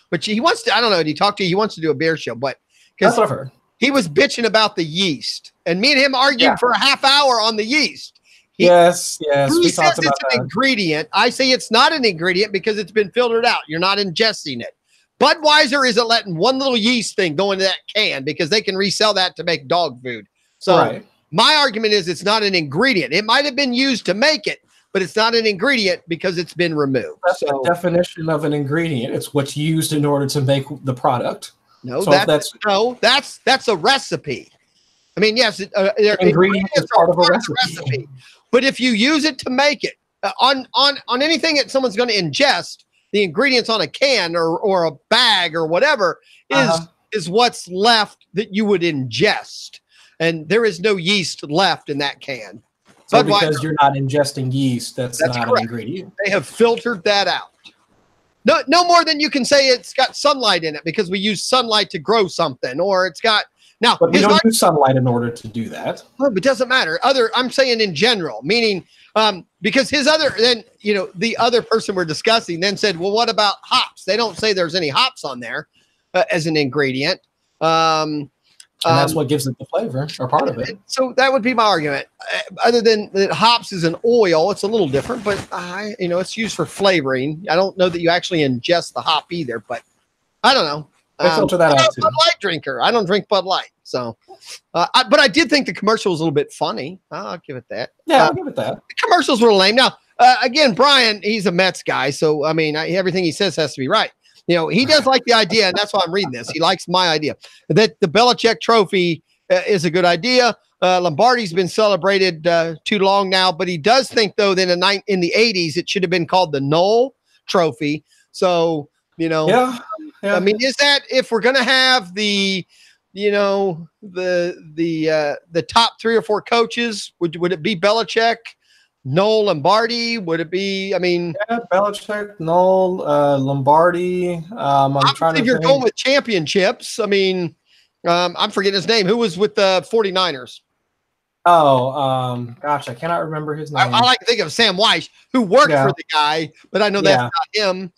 which he wants to. I don't know. Did he talk to you? He wants to do a beer show, but that's what I've heard. He was bitching about the yeast, and me and him argued for a half hour on the yeast. Yes. He says it's an ingredient. I say it's not an ingredient because it's been filtered out. You're not ingesting it. Budweiser isn't letting one little yeast thing go into that can because they can resell that to make dog food. So my argument is it's not an ingredient. It might have been used to make it, but it's not an ingredient because it's been removed. That's the definition of an ingredient. It's what's used in order to make the product. No, that's a recipe. Yes, ingredients is part of a recipe. But if you use it to make it on anything that someone's going to ingest, the ingredients on a can or a bag or whatever is is what's left that you would ingest. And there is no yeast left in that can. So because you're not ingesting yeast, that's not correct. An ingredient. They have filtered that out. No more than you can say it's got sunlight in it because we use sunlight to grow something, or it's got now. But we don't use sunlight in order to do that. Well, it doesn't matter. I'm saying in general, meaning because the other person we're discussing then said, well, what about hops? They don't say there's any hops on there as an ingredient. And that's what gives it the flavor, or part of it. So that would be my argument. Other than that, hops is an oil, it's a little different, but it's used for flavoring. I don't know that you actually ingest the hop either, but I don't know. They filter that out too. I'm a Bud Light drinker. I don't drink Bud Light, so. But I did think the commercial was a little bit funny. I'll give it that. Yeah, I'll give it that. The commercials were lame. Now, again, Brian, he's a Mets guy, so I mean, everything he says has to be right. He does like the idea, and that's why I'm reading this. He likes my idea that the Belichick Trophy is a good idea. Lombardi's been celebrated too long now, but he does think, though, that in the 80s, it should have been called the Noel Trophy. So, Yeah. I mean, is that if we're going to have the top 3 or 4 coaches, would it be Belichick? Noel, Lombardi, would it be? I mean, Belichick, Noel, Lombardi. I'm trying to if you're going with championships. I mean, I'm forgetting his name. Who was with the 49ers? Oh, gosh, I cannot remember his name. I like to think of Sam Weiss, who worked for the guy, but I know that's not him.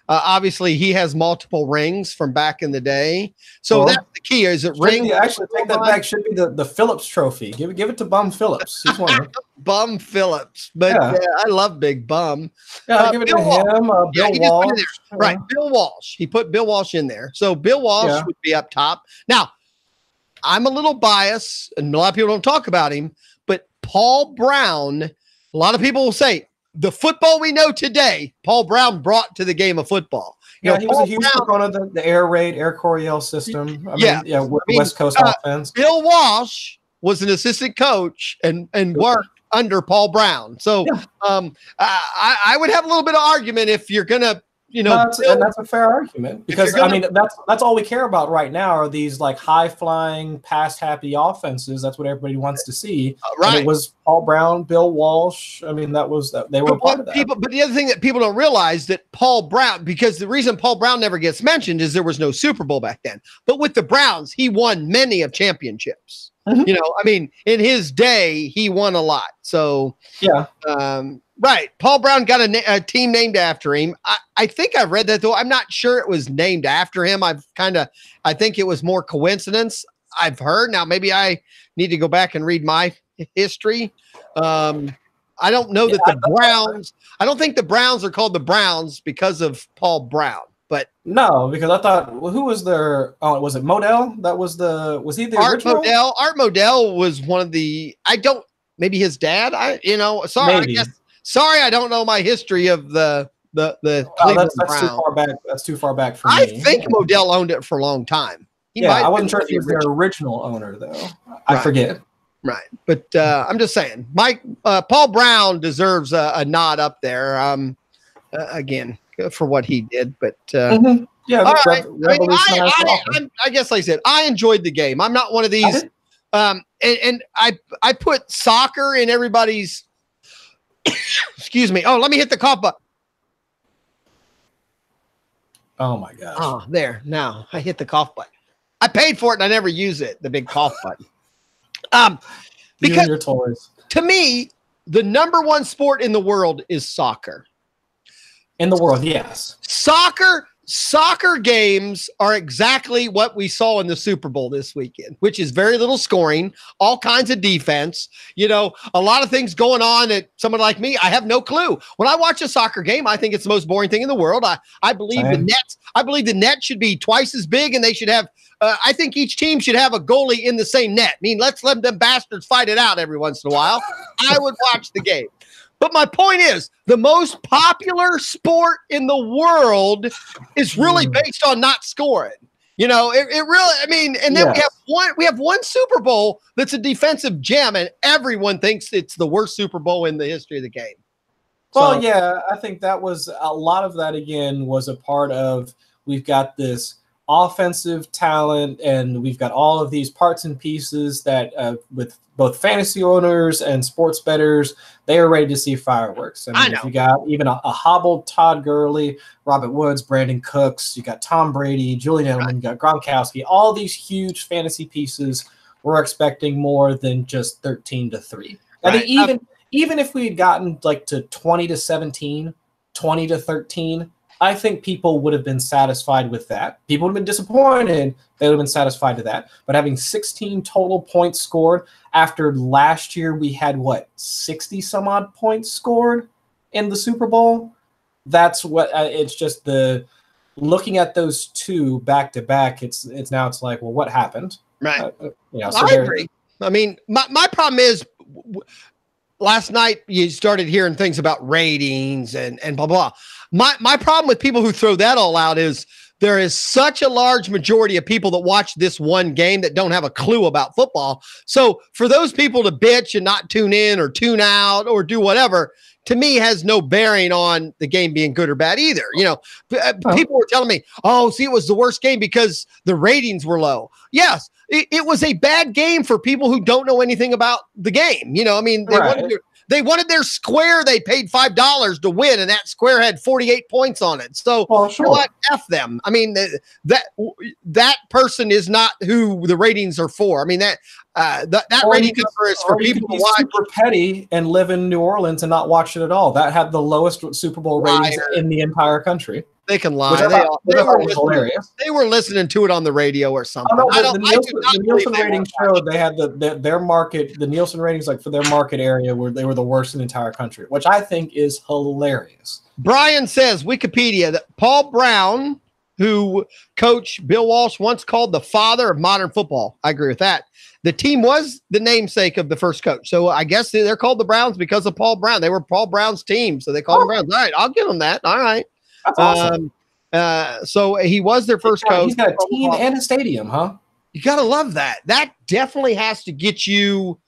Obviously, he has multiple rings from back in the day. So that's the key. Is it ring? Actually, take that back. Should be the Phillips Trophy. Give it to Bum Phillips. He's one. Bum Phillips. But I love Big Bum. Yeah, give it to him. Bill Walsh. Right, Bill Walsh. He put Bill Walsh in there. So Bill Walsh would be up top. Now, I'm a little biased, and a lot of people don't talk about him, but Paul Brown, a lot of people will say, the football we know today, Paul Brown brought to the game of football. He was a huge proponent of the air raid, Air Coryell system. West Coast offense. Bill Walsh was an assistant coach and worked under Paul Brown. So I would have a little bit of argument if you're going to, and that's a fair argument because that's all we care about right now are these like high flying, pass happy offenses. That's what everybody wants to see. Right. And it was Paul Brown, Bill Walsh. I mean, they were part of that. But the other thing that people don't realize that Paul Brown, because the reason Paul Brown never gets mentioned is there was no Super Bowl back then. But with the Browns, he won many of championships. Mm-hmm. I mean, in his day, he won a lot. So right. Paul Brown got a team named after him. I think I read that, though. I'm not sure it was named after him. I think it was more coincidence. I've heard. Now, maybe I need to go back and read my history. I don't know that the Browns – I don't think the Browns are called the Browns because of Paul Brown. But no, because I thought, who was their? Oh, was it Modell? Was he the original? Art Modell was one of the. Maybe his dad. Sorry. Maybe. Sorry, I don't know my history of the Cleveland Browns. Too far back. That's too far back for me. I think Modell owned it for a long time. I wasn't sure if he was their original owner though. I forget. Right, but I'm just saying, Paul Brown deserves a nod up there. Again, for what he did, but right. I guess, like I said, I enjoyed the game. I'm not one of these, and I put soccer in everybody's. Excuse me. Oh, let me hit the cough button. Oh my gosh! Oh, there. Now I hit the cough button. I paid for it and I never use it. The big cough button. Because your toys. To me, the number one sport in the world is soccer. In the world, yes. Soccer games are exactly what we saw in the Super Bowl this weekend, which is very little scoring, all kinds of defense, a lot of things going on that someone like me, I have no clue. When I watch a soccer game, I think it's the most boring thing in the world. I believe the net should be twice as big, and they should have I think each team should have a goalie in the same net. Let's let them bastards fight it out every once in a while. I would watch the game. But my point is, the most popular sport in the world is really based on not scoring. It really, and then we have one Super Bowl that's a defensive gem, and everyone thinks it's the worst Super Bowl in the history of the game. Well, I think that was a lot of that again was a part of we've got this offensive talent, and we've got all of these parts and pieces that with both fantasy owners and sports bettors, they are ready to see fireworks. I mean, if you got even a hobbled Todd Gurley, Robert Woods, Brandon Cooks, you got Tom Brady, Julian Edelman, you got Gronkowski, all these huge fantasy pieces, we're expecting more than just 13-3. I think even if we had gotten like to 20-17, 20-13, I think people would have been satisfied with that. People would have been disappointed. They would have been satisfied to that. But having 16 total points scored after last year, we had 60 some odd points scored in the Super Bowl. That's what it's just looking at those two back to back. It's like, well, what happened? Right. So I agree. I mean, my problem is last night you started hearing things about ratings and blah, blah. My problem with people who throw that all out is there is such a large majority of people that watch this one game that don't have a clue about football. So for those people to bitch and not tune in or tune out or do whatever, to me has no bearing on the game being good or bad either. People were telling me, it was the worst game because the ratings were low. Yes, it was a bad game for people who don't know anything about the game. They wanted their square. They paid $5 to win, and that square had 48 points on it. So, F them. I mean, that person is not who the ratings are for. I mean, that rating number is for people to watch. Super petty and live in New Orleans and not watch it at all. That had the lowest Super Bowl ratings in the entire country. They can lie. They were listening to it on the radio or something. The Nielsen ratings showed they had their market. The Nielsen ratings, like for their market area, they were the worst in the entire country, which I think is hilarious. Brian says Wikipedia that Paul Brown, who Coach Bill Walsh once called the father of modern football. I agree with that. The team was the namesake of the first coach. So I guess they're called the Browns because of Paul Brown. They were Paul Brown's team, so they called them Browns. All right, I'll give them that. All right. That's awesome. So he was their first coach. He's got a team and a stadium, huh? You got to love that. That definitely has to get you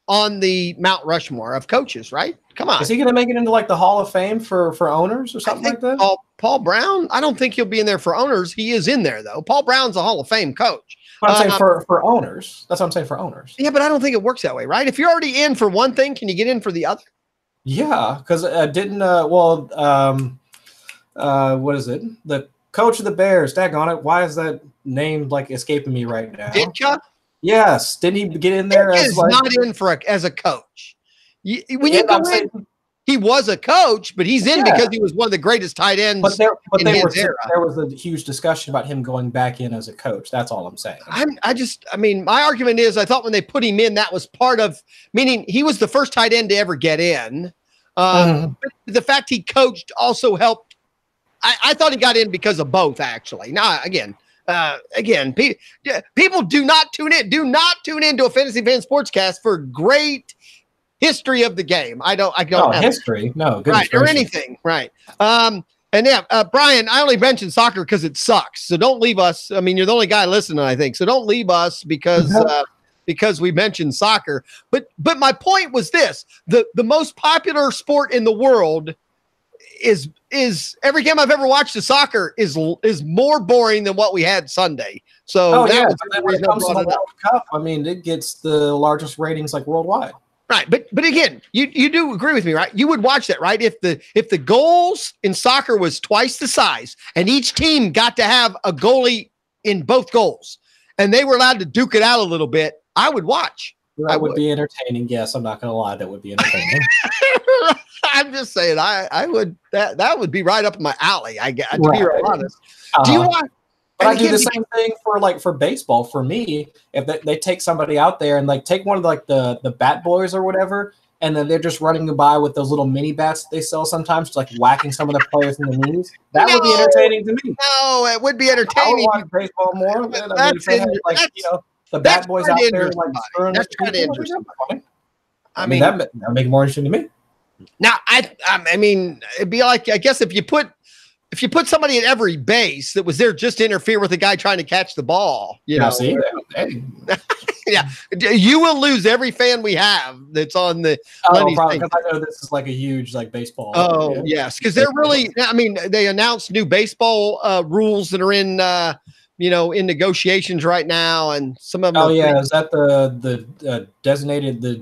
on the Mount Rushmore of coaches, right? Come on. Is he going to make it into like the Hall of Fame for owners or something like that? Paul Brown, I don't think he'll be in there for owners. He is in there, though. Paul Brown's a Hall of Fame coach. I'm saying for owners. That's what I'm saying for owners. Yeah, but I don't think it works that way, right? If you're already in for one thing, can you get in for the other? Yeah, because what is it? The coach of the Bears, daggone it. Why is that name like escaping me right now? Ditka? Yes. Didn't he get in there as not in for as a coach? When you go in, he was a coach, but he's in because he was one of the greatest tight ends. But there was a huge discussion about him going back in as a coach. That's all I'm saying. My argument is I thought when they put him in, that was part of, meaning he was the first tight end to ever get in. But the fact he coached also helped. I thought he got in because of both, actually. Now, people do not tune in. Do not tune into a Fantasy Fan Sportscast for great history of the game. I don't have history. No, right or anything. Right. Brian, I only mentioned soccer because it sucks. So don't leave us. I mean, you're the only guy listening, I think. So don't leave us because we mentioned soccer. But my point was this: the most popular sport in the world is every game I've ever watched of soccer is more boring than what we had Sunday. So when it comes to the World Cup, I mean, it gets the largest ratings like worldwide. Right, but again, you do agree with me, right? You would watch that, right? If the goals in soccer was twice the size, and each team got to have a goalie in both goals, and they were allowed to duke it out a little bit, I would watch. That would be entertaining. Yes, I'm not going to lie, that would be entertaining. I'm just saying, I would that would be right up my alley. To be real honest. Do you want? But I do the same thing for baseball. For me, if they take somebody out there and like take one of the bat boys or whatever, and then they're just running by with those little mini bats that they sell sometimes, just like whacking some of the players in the knees. That would be entertaining to me. No, it would be entertaining. I would watch baseball more. The bat boys out there like that's kind of interesting. I mean, that make it more interesting to me. Now, I mean, it'd be like, I guess if you put somebody at every base that was there just to interfere with the guy trying to catch the ball, yeah, you will lose every fan we have that's on the. Probably because I know this is like a huge like baseball. Oh yes, because they're really. I mean, they announced new baseball rules that are in in negotiations right now, and some of them. Oh yeah, is that the designated the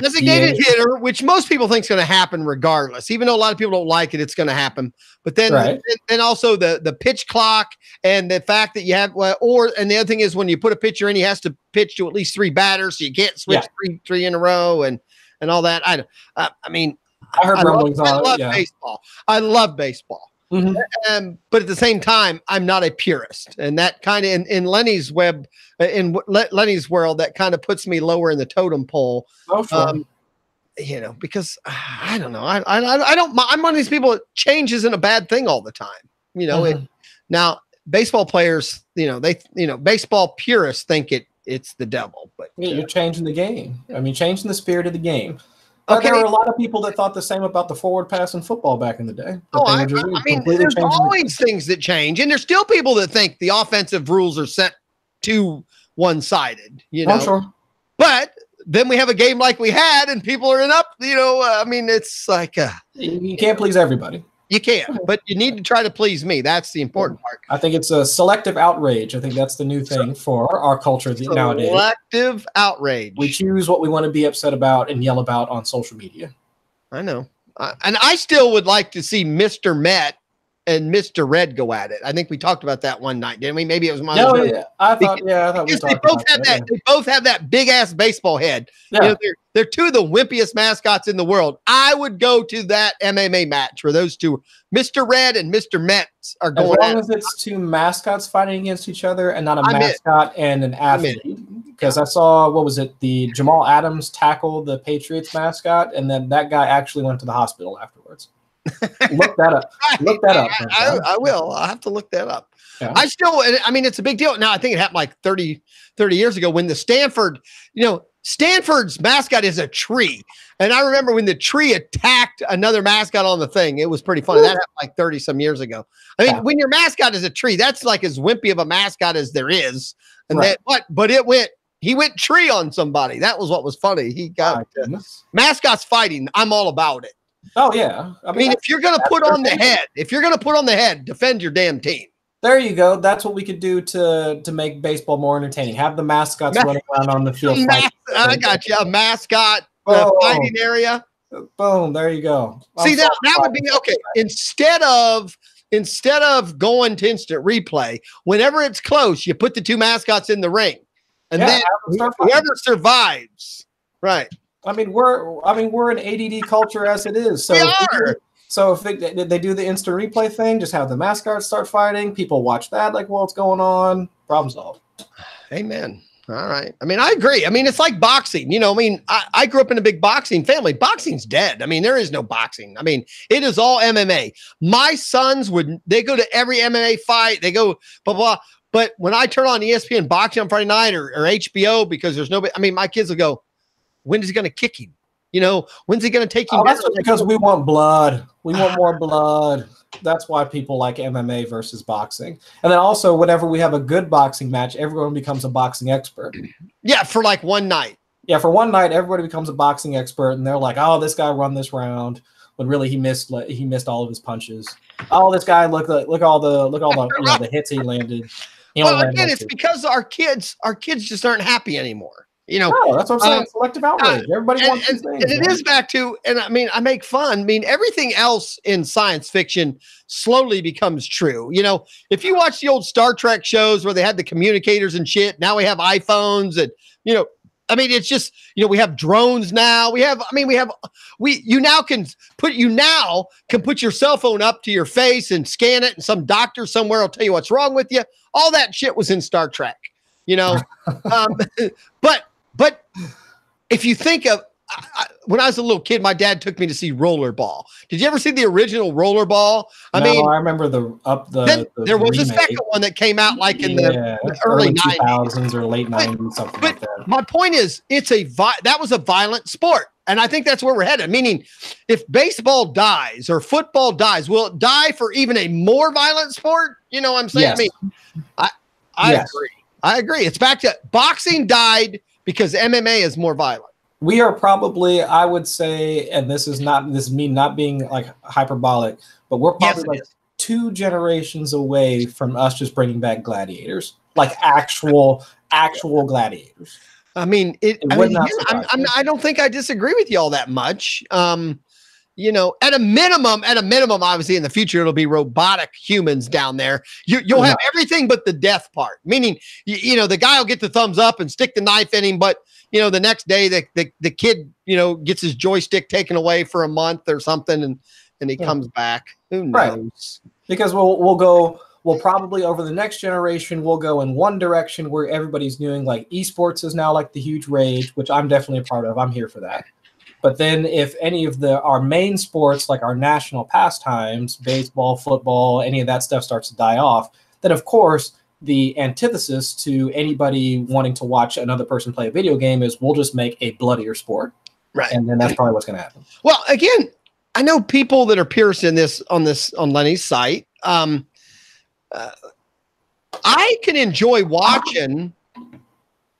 designated DA? hitter, which most people think is going to happen regardless, even though a lot of people don't like it, it's going to happen. But then, then also the pitch clock and the fact that you have, and the other thing is when you put a pitcher in, he has to pitch to at least 3 batters, so you can't switch three in a row and all that. I heard rumblings on it. I love baseball. I love baseball. Mm-hmm. But at the same time, I'm not a purist, and that kind of in Lenny's Lenny's world, that kind of puts me lower in the totem pole. Oh, sure. Because I don't know. I don't. I'm one of these people that change isn't a bad thing all the time. Now baseball players, baseball purists think it's the devil, but you're changing the game. I mean, changing the spirit of the game. Okay. There were a lot of people that thought the same about the forward pass in football back in the day. There's always things that change, and there's still people that think the offensive rules are set too one-sided. Oh, sure. But then we have a game like we had, and people are it's like you can't please everybody. You can't, but you need to try to please me. That's the important part. I think it's a selective outrage. I think that's the new thing for our culture nowadays. Selective outrage. We choose what we want to be upset about and yell about on social media. I know. And I still would like to see Mr. Met and Mr. Red go at it. I think we talked about that one night, didn't we? Maybe it was my. No, yeah. I thought we talked about that. They both have that big ass baseball head. Yeah. They're two of the wimpiest mascots in the world. I would go to that MMA match where those two, Mr. Red and Mr. Met, are going. As long as it's two mascots fighting against each other and not a mascot and an athlete. Because I saw, the Jamal Adams tackle the Patriots mascot, and then that guy actually went to the hospital afterwards. Look that up. Look that up. I will. I'll have to look that up. Yeah. It's a big deal. Now, I think it happened like 30 years ago when the Stanford's mascot is a tree. And I remember when the tree attacked another mascot on the thing. It was pretty funny. That happened like 30 some years ago. I mean, when your mascot is a tree, that's like as wimpy of a mascot as there is. And he went tree on somebody. That was what was funny. He got mascots fighting. I'm all about it. Oh yeah. I mean, if you're going to put on the head, defend your damn team. There you go. That's what we could do to make baseball more entertaining. Have the mascots running around on the field. I got you. A mascot fighting area. Boom. There you go. See, that would be okay. Instead of going to instant replay, whenever it's close, you put the two mascots in the ring, and then whoever survives, right? I mean, we're an ADD culture as it is. So if they do the instant replay thing, just have the mascots start fighting. People watch that, like, what's going on? Problem solved. Amen. All right. I mean, I agree. I mean, it's like boxing. I grew up in a big boxing family. Boxing's dead. I mean, there is no boxing. I mean, it is all MMA. My sons they go to every MMA fight. They go blah, blah. But when I turn on ESPN boxing on Friday night or HBO, because there's nobody, I mean, my kids will go, when is he going to kick him? When's he going to take him down? That's because we want blood. We want more blood. That's why people like MMA versus boxing. And then also, whenever we have a good boxing match, everyone becomes a boxing expert. Yeah, for like one night. Yeah, for one night, everybody becomes a boxing expert, and they're like, "Oh, this guy won this round," when really he missed all of his punches. Oh, this guy look all the the hits he landed. Well, again, it's because our kids just aren't happy anymore. No, that's what I'm saying. Selective outrage. Everybody wants these things. And it is back to, and I mean, I make fun. I mean, everything else in science fiction slowly becomes true. If you watch the old Star Trek shows where they had the communicators and shit, now we have iPhones and, I mean, it's just, we have drones now. You now can put your cell phone up to your face and scan it, and some doctor somewhere will tell you what's wrong with you. All that shit was in Star Trek, But if you think of when I was a little kid, my dad took me to see Rollerball. Did you ever see the original Rollerball? I remember there was a second one that came out like in the early 2000s or late 90s, something like that. My point is, that was a violent sport. And I think that's where we're headed. Meaning, if baseball dies or football dies, will it die for even a more violent sport? You know what I'm saying? Yes. I agree. I agree. It's back to boxing died because MMA is more violent. We are probably, I would say, and this is me not being like hyperbolic, but we're probably 2 generations away from us just bringing back gladiators, like actual gladiators. I mean, I don't think I disagree with you all that much. At a minimum, obviously in the future, it'll be robotic humans down there. You'll have everything but the death part, meaning, the guy will get the thumbs up and stick the knife in him. But, the next day the kid, gets his joystick taken away for a month or something. And he comes back. Who knows? Right. Because we'll probably over the next generation, we'll go in one direction where everybody's doing like esports is now like the huge rage, which I'm definitely a part of. I'm here for that. But then if any of our main sports, like our national pastimes, baseball, football, any of that stuff starts to die off, then of course the antithesis to anybody wanting to watch another person play a video game is we'll just make a bloodier sport. Right. And then that's probably what's going to happen. Well, again, I know people that are pierced on Lenny's site. I can enjoy watching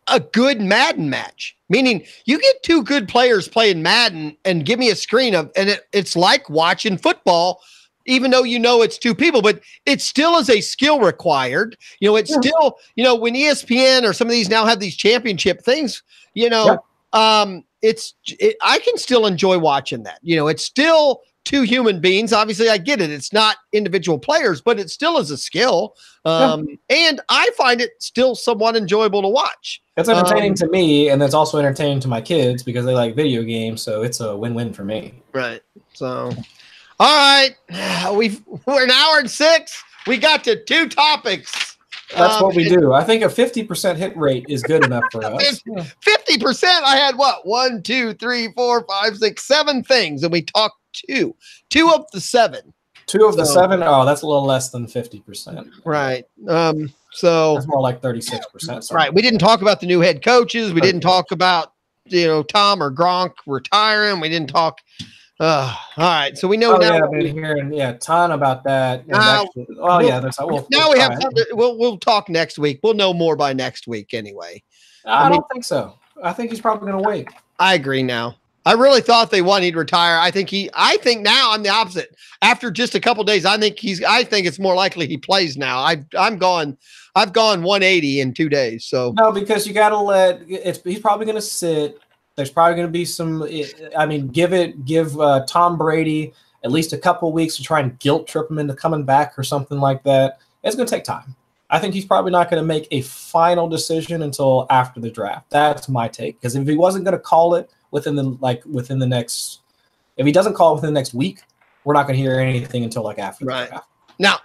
a good Madden match, meaning you get 2 good players playing Madden and give me a screen and it's like watching football, even though it's 2 people, but it still is a skill required. It's still, when ESPN or some of these now have these championship things, I can still enjoy watching that. It's still 2 human beings. Obviously, I get it. It's not individual players, but it still is a skill. And I find it still somewhat enjoyable to watch. It's entertaining to me, and it's also entertaining to my kids because they like video games. So it's a win-win for me. Right. So, all right, we're an hour and 6. We got to 2 topics. That's what we do. I think a 50% hit rate is good enough for us. 50%. I had what? 1, 2, 3, 4, 5, 6, 7 things, and we talked 2 of the 7. 2 of the 7. Oh, that's a little less than 50%. Right. So that's more like 36%. Right. We didn't talk about the new head coaches. We didn't talk about Tom or Gronk retiring. We didn't talk. All right. So we know now. Yeah, I've been hearing a ton about that. We'll talk next week. We'll know more by next week anyway. I don't think so. I think he's probably going to wait. I agree now. I really thought they won. He'd retire. I think now I'm the opposite. After just a couple of days, I think it's more likely he plays now. I've gone 180 in 2 days. So no, because you got to he's probably going to sit. There's probably going to be some, give Tom Brady at least a couple of weeks to try and guilt trip him into coming back or something like that. It's going to take time. I think he's probably not going to make a final decision until after the draft. That's my take. Because if he wasn't going to call it if he doesn't call it within the next week, we're not going to hear anything until after the draft. Now,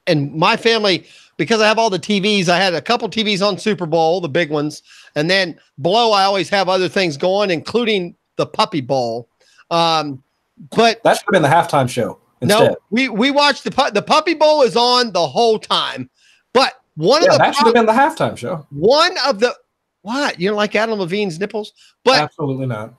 and my family, because I have all the TVs, I had a couple TVs on Super Bowl, the big ones, and then below I always have other things going, including the Puppy Bowl. But that should have been the halftime show. Instead. No, we watched the Puppy Bowl is on the whole time, but that should have been the halftime show. What? You don't like Adam Levine's nipples? But absolutely not.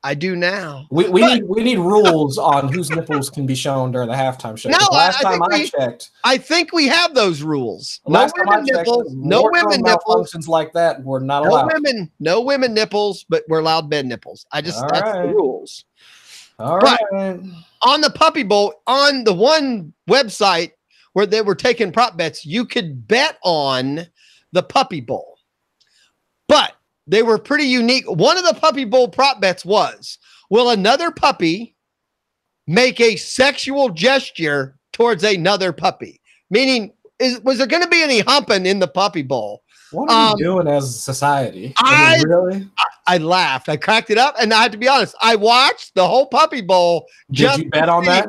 I do now. We need rules on whose nipples can be shown during the halftime show. No, last time I checked, I think we have those rules. No women nipples. No women nipples like that. We're not allowed. No women nipples, but we're allowed men nipples. That's the rules. All right. On the Puppy Bowl, on the one website where they were taking prop bets, you could bet on the Puppy Bowl. But they were pretty unique. One of the Puppy Bowl prop bets was, will another puppy make a sexual gesture towards another puppy? Meaning, was there going to be any humping in the Puppy Bowl? What are we doing as a society? Really? I laughed. I cracked it up. And I have to be honest, I watched the whole Puppy Bowl. Did you bet on that?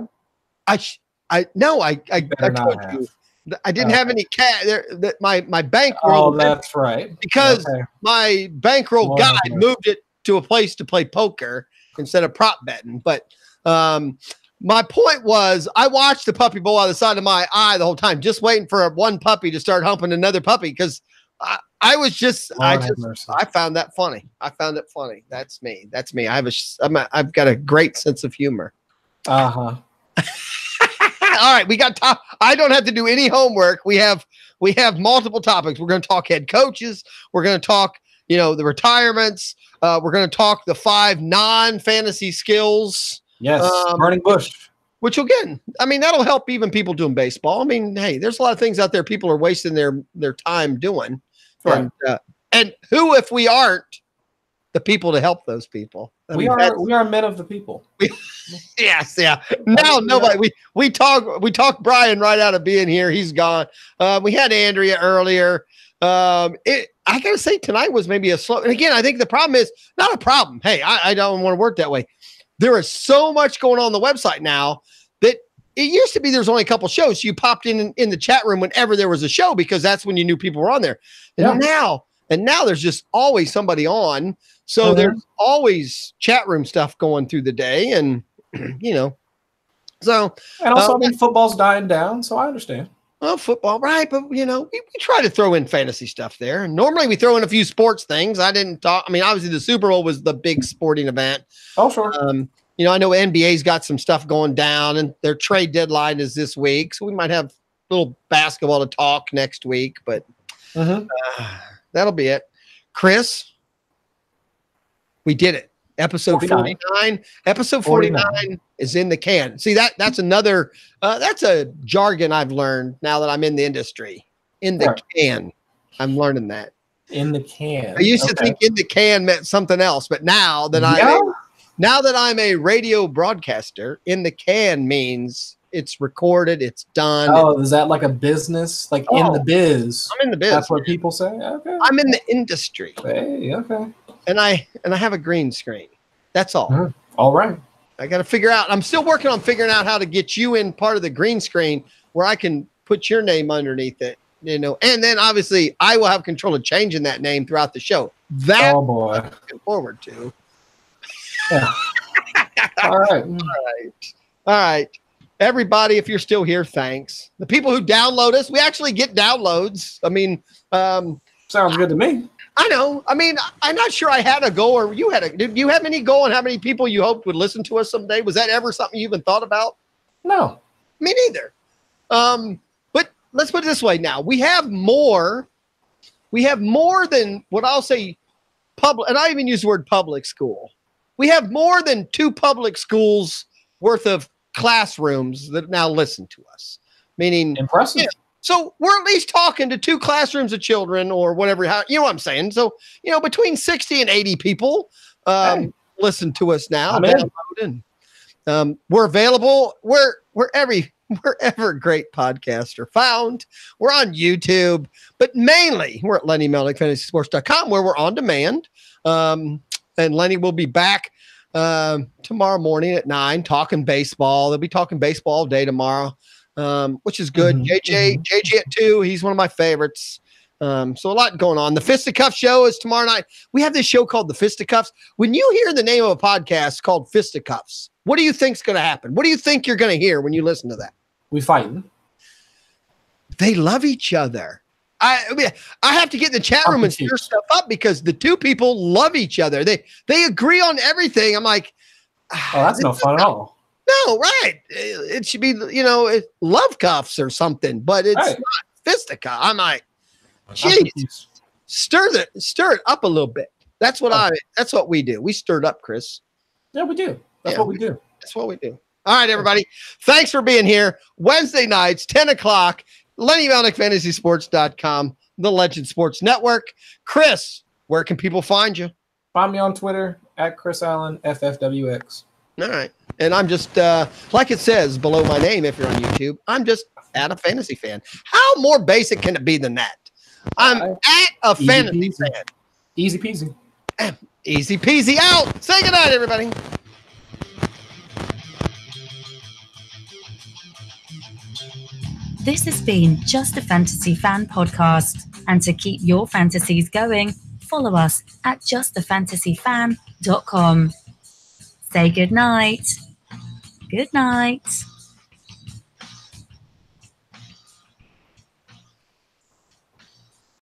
I told you. I didn't have any cash. My bankroll. Oh, that's right. Because my bankroll guy moved it to a place to play poker instead of prop betting. But my point was, I watched the Puppy Bowl out of the side of my eye the whole time, just waiting for one puppy to start humping another puppy because I found that funny. I found it funny. That's me. I've got a great sense of humor. Uh-huh. All right, we got top. I don't have to do any homework. We have multiple topics. We're going to talk head coaches. We're going to talk, the retirements. We're going to talk the 5 non-fantasy skills. Yes, burning bush. Which again, I mean, that'll help even people doing baseball. I mean, hey, there's a lot of things out there people are wasting their time doing. Right. And who, if we aren't the people to help those people? We are men of the people. Yes, yeah. Now nobody. We talk Brian right out of being here. He's gone. We had Andrea earlier. I gotta say tonight was maybe a slow. And again, I think the problem is not a problem. Hey, I don't want to work that way. There is so much going on the website now that it used to be there's only a couple shows. You popped in the chat room whenever there was a show because that's when you knew people were on there. And now there's just always somebody on. So there's always chat room stuff going through the day, and so and also I mean football's dying down, so I understand. Well, football, right? But we try to throw in fantasy stuff there. And normally we throw in a few sports things. I didn't talk. I mean, obviously the Super Bowl was the big sporting event. Oh, sure. I know NBA's got some stuff going down, and their trade deadline is this week, so we might have a little basketball to talk next week. But that'll be it. Chris, we did it. Episode 49. Episode 49 is in the can. See, that's another that's a jargon I've learned now that I'm in the industry. In the can. I'm learning that. In the can. I used to think in the can meant something else, but now that I'm a radio broadcaster, in the can means it's recorded, it's done. Oh, is that like a business? Like in the biz? I'm in the biz. That's what people say? Okay. I'm in the industry. Hey, okay. And I have a green screen. That's all. All right. I got to figure out. I'm still working on figuring out how to get you in part of the green screen where I can put your name underneath it, and then obviously I will have control of changing that name throughout the show. That I'm looking forward to. Yeah. All right. All right. Everybody, if you're still here, thanks. The people who download us, we actually get downloads. I mean, sounds good to me. I know. I mean, I'm not sure I had a goal, or you had did you have any goal on how many people you hoped would listen to us someday? Was that ever something you even thought about? No. Me neither. But let's put it this way now. We have more than what I'll say public, and I even use the word public school. We have more than 2 public schools worth of classrooms that now listen to us. Meaning impressive. Yeah, so we're at least talking to 2 classrooms of children or whatever. You know what I'm saying? So, between 60 and 80 people listen to us now. We're available wherever great podcasts are found. We're on YouTube, but mainly we're at LennyMelnickFantasySports.com where we're on demand. And Lenny will be back tomorrow morning at 9 talking baseball. They'll be talking baseball all day tomorrow. Which is good. JJ at 2. He's one of my favorites. So a lot going on. The Fisticuffs show is tomorrow night. We have this show called the Fisticuffs. When you hear the name of a podcast called Fisticuffs, what do you think's going to happen? What do you think you're going to hear when you listen to that? We fighting. They love each other. I have to get in the chat room and stir stuff up because the 2 people love each other. They agree on everything. I'm like, that's no fun at all. No, right. It should be, love cuffs or something, but it's not fisticuff. I'm like, geez, stir it up a little bit. That's what we do. We stir it up, Chris. Yeah, we do. That's what we do. That's what we do. All right, everybody. Thanks for being here. Wednesday nights, 10 o'clock, LennyMelnickFantasySports.com, the Legend Sports Network. Chris, where can people find you? Find me on Twitter at Chris Allen, FFWX. All right. And I'm just, like it says below my name, if you're on YouTube, I'm just at a fantasy fan. How more basic can it be than that? I'm at a fantasy fan. Easy peasy. Easy peasy out. Say goodnight, everybody. This has been Just a Fantasy Fan podcast. And to keep your fantasies going, follow us at justafantasyfan.com. Say good night. Good night.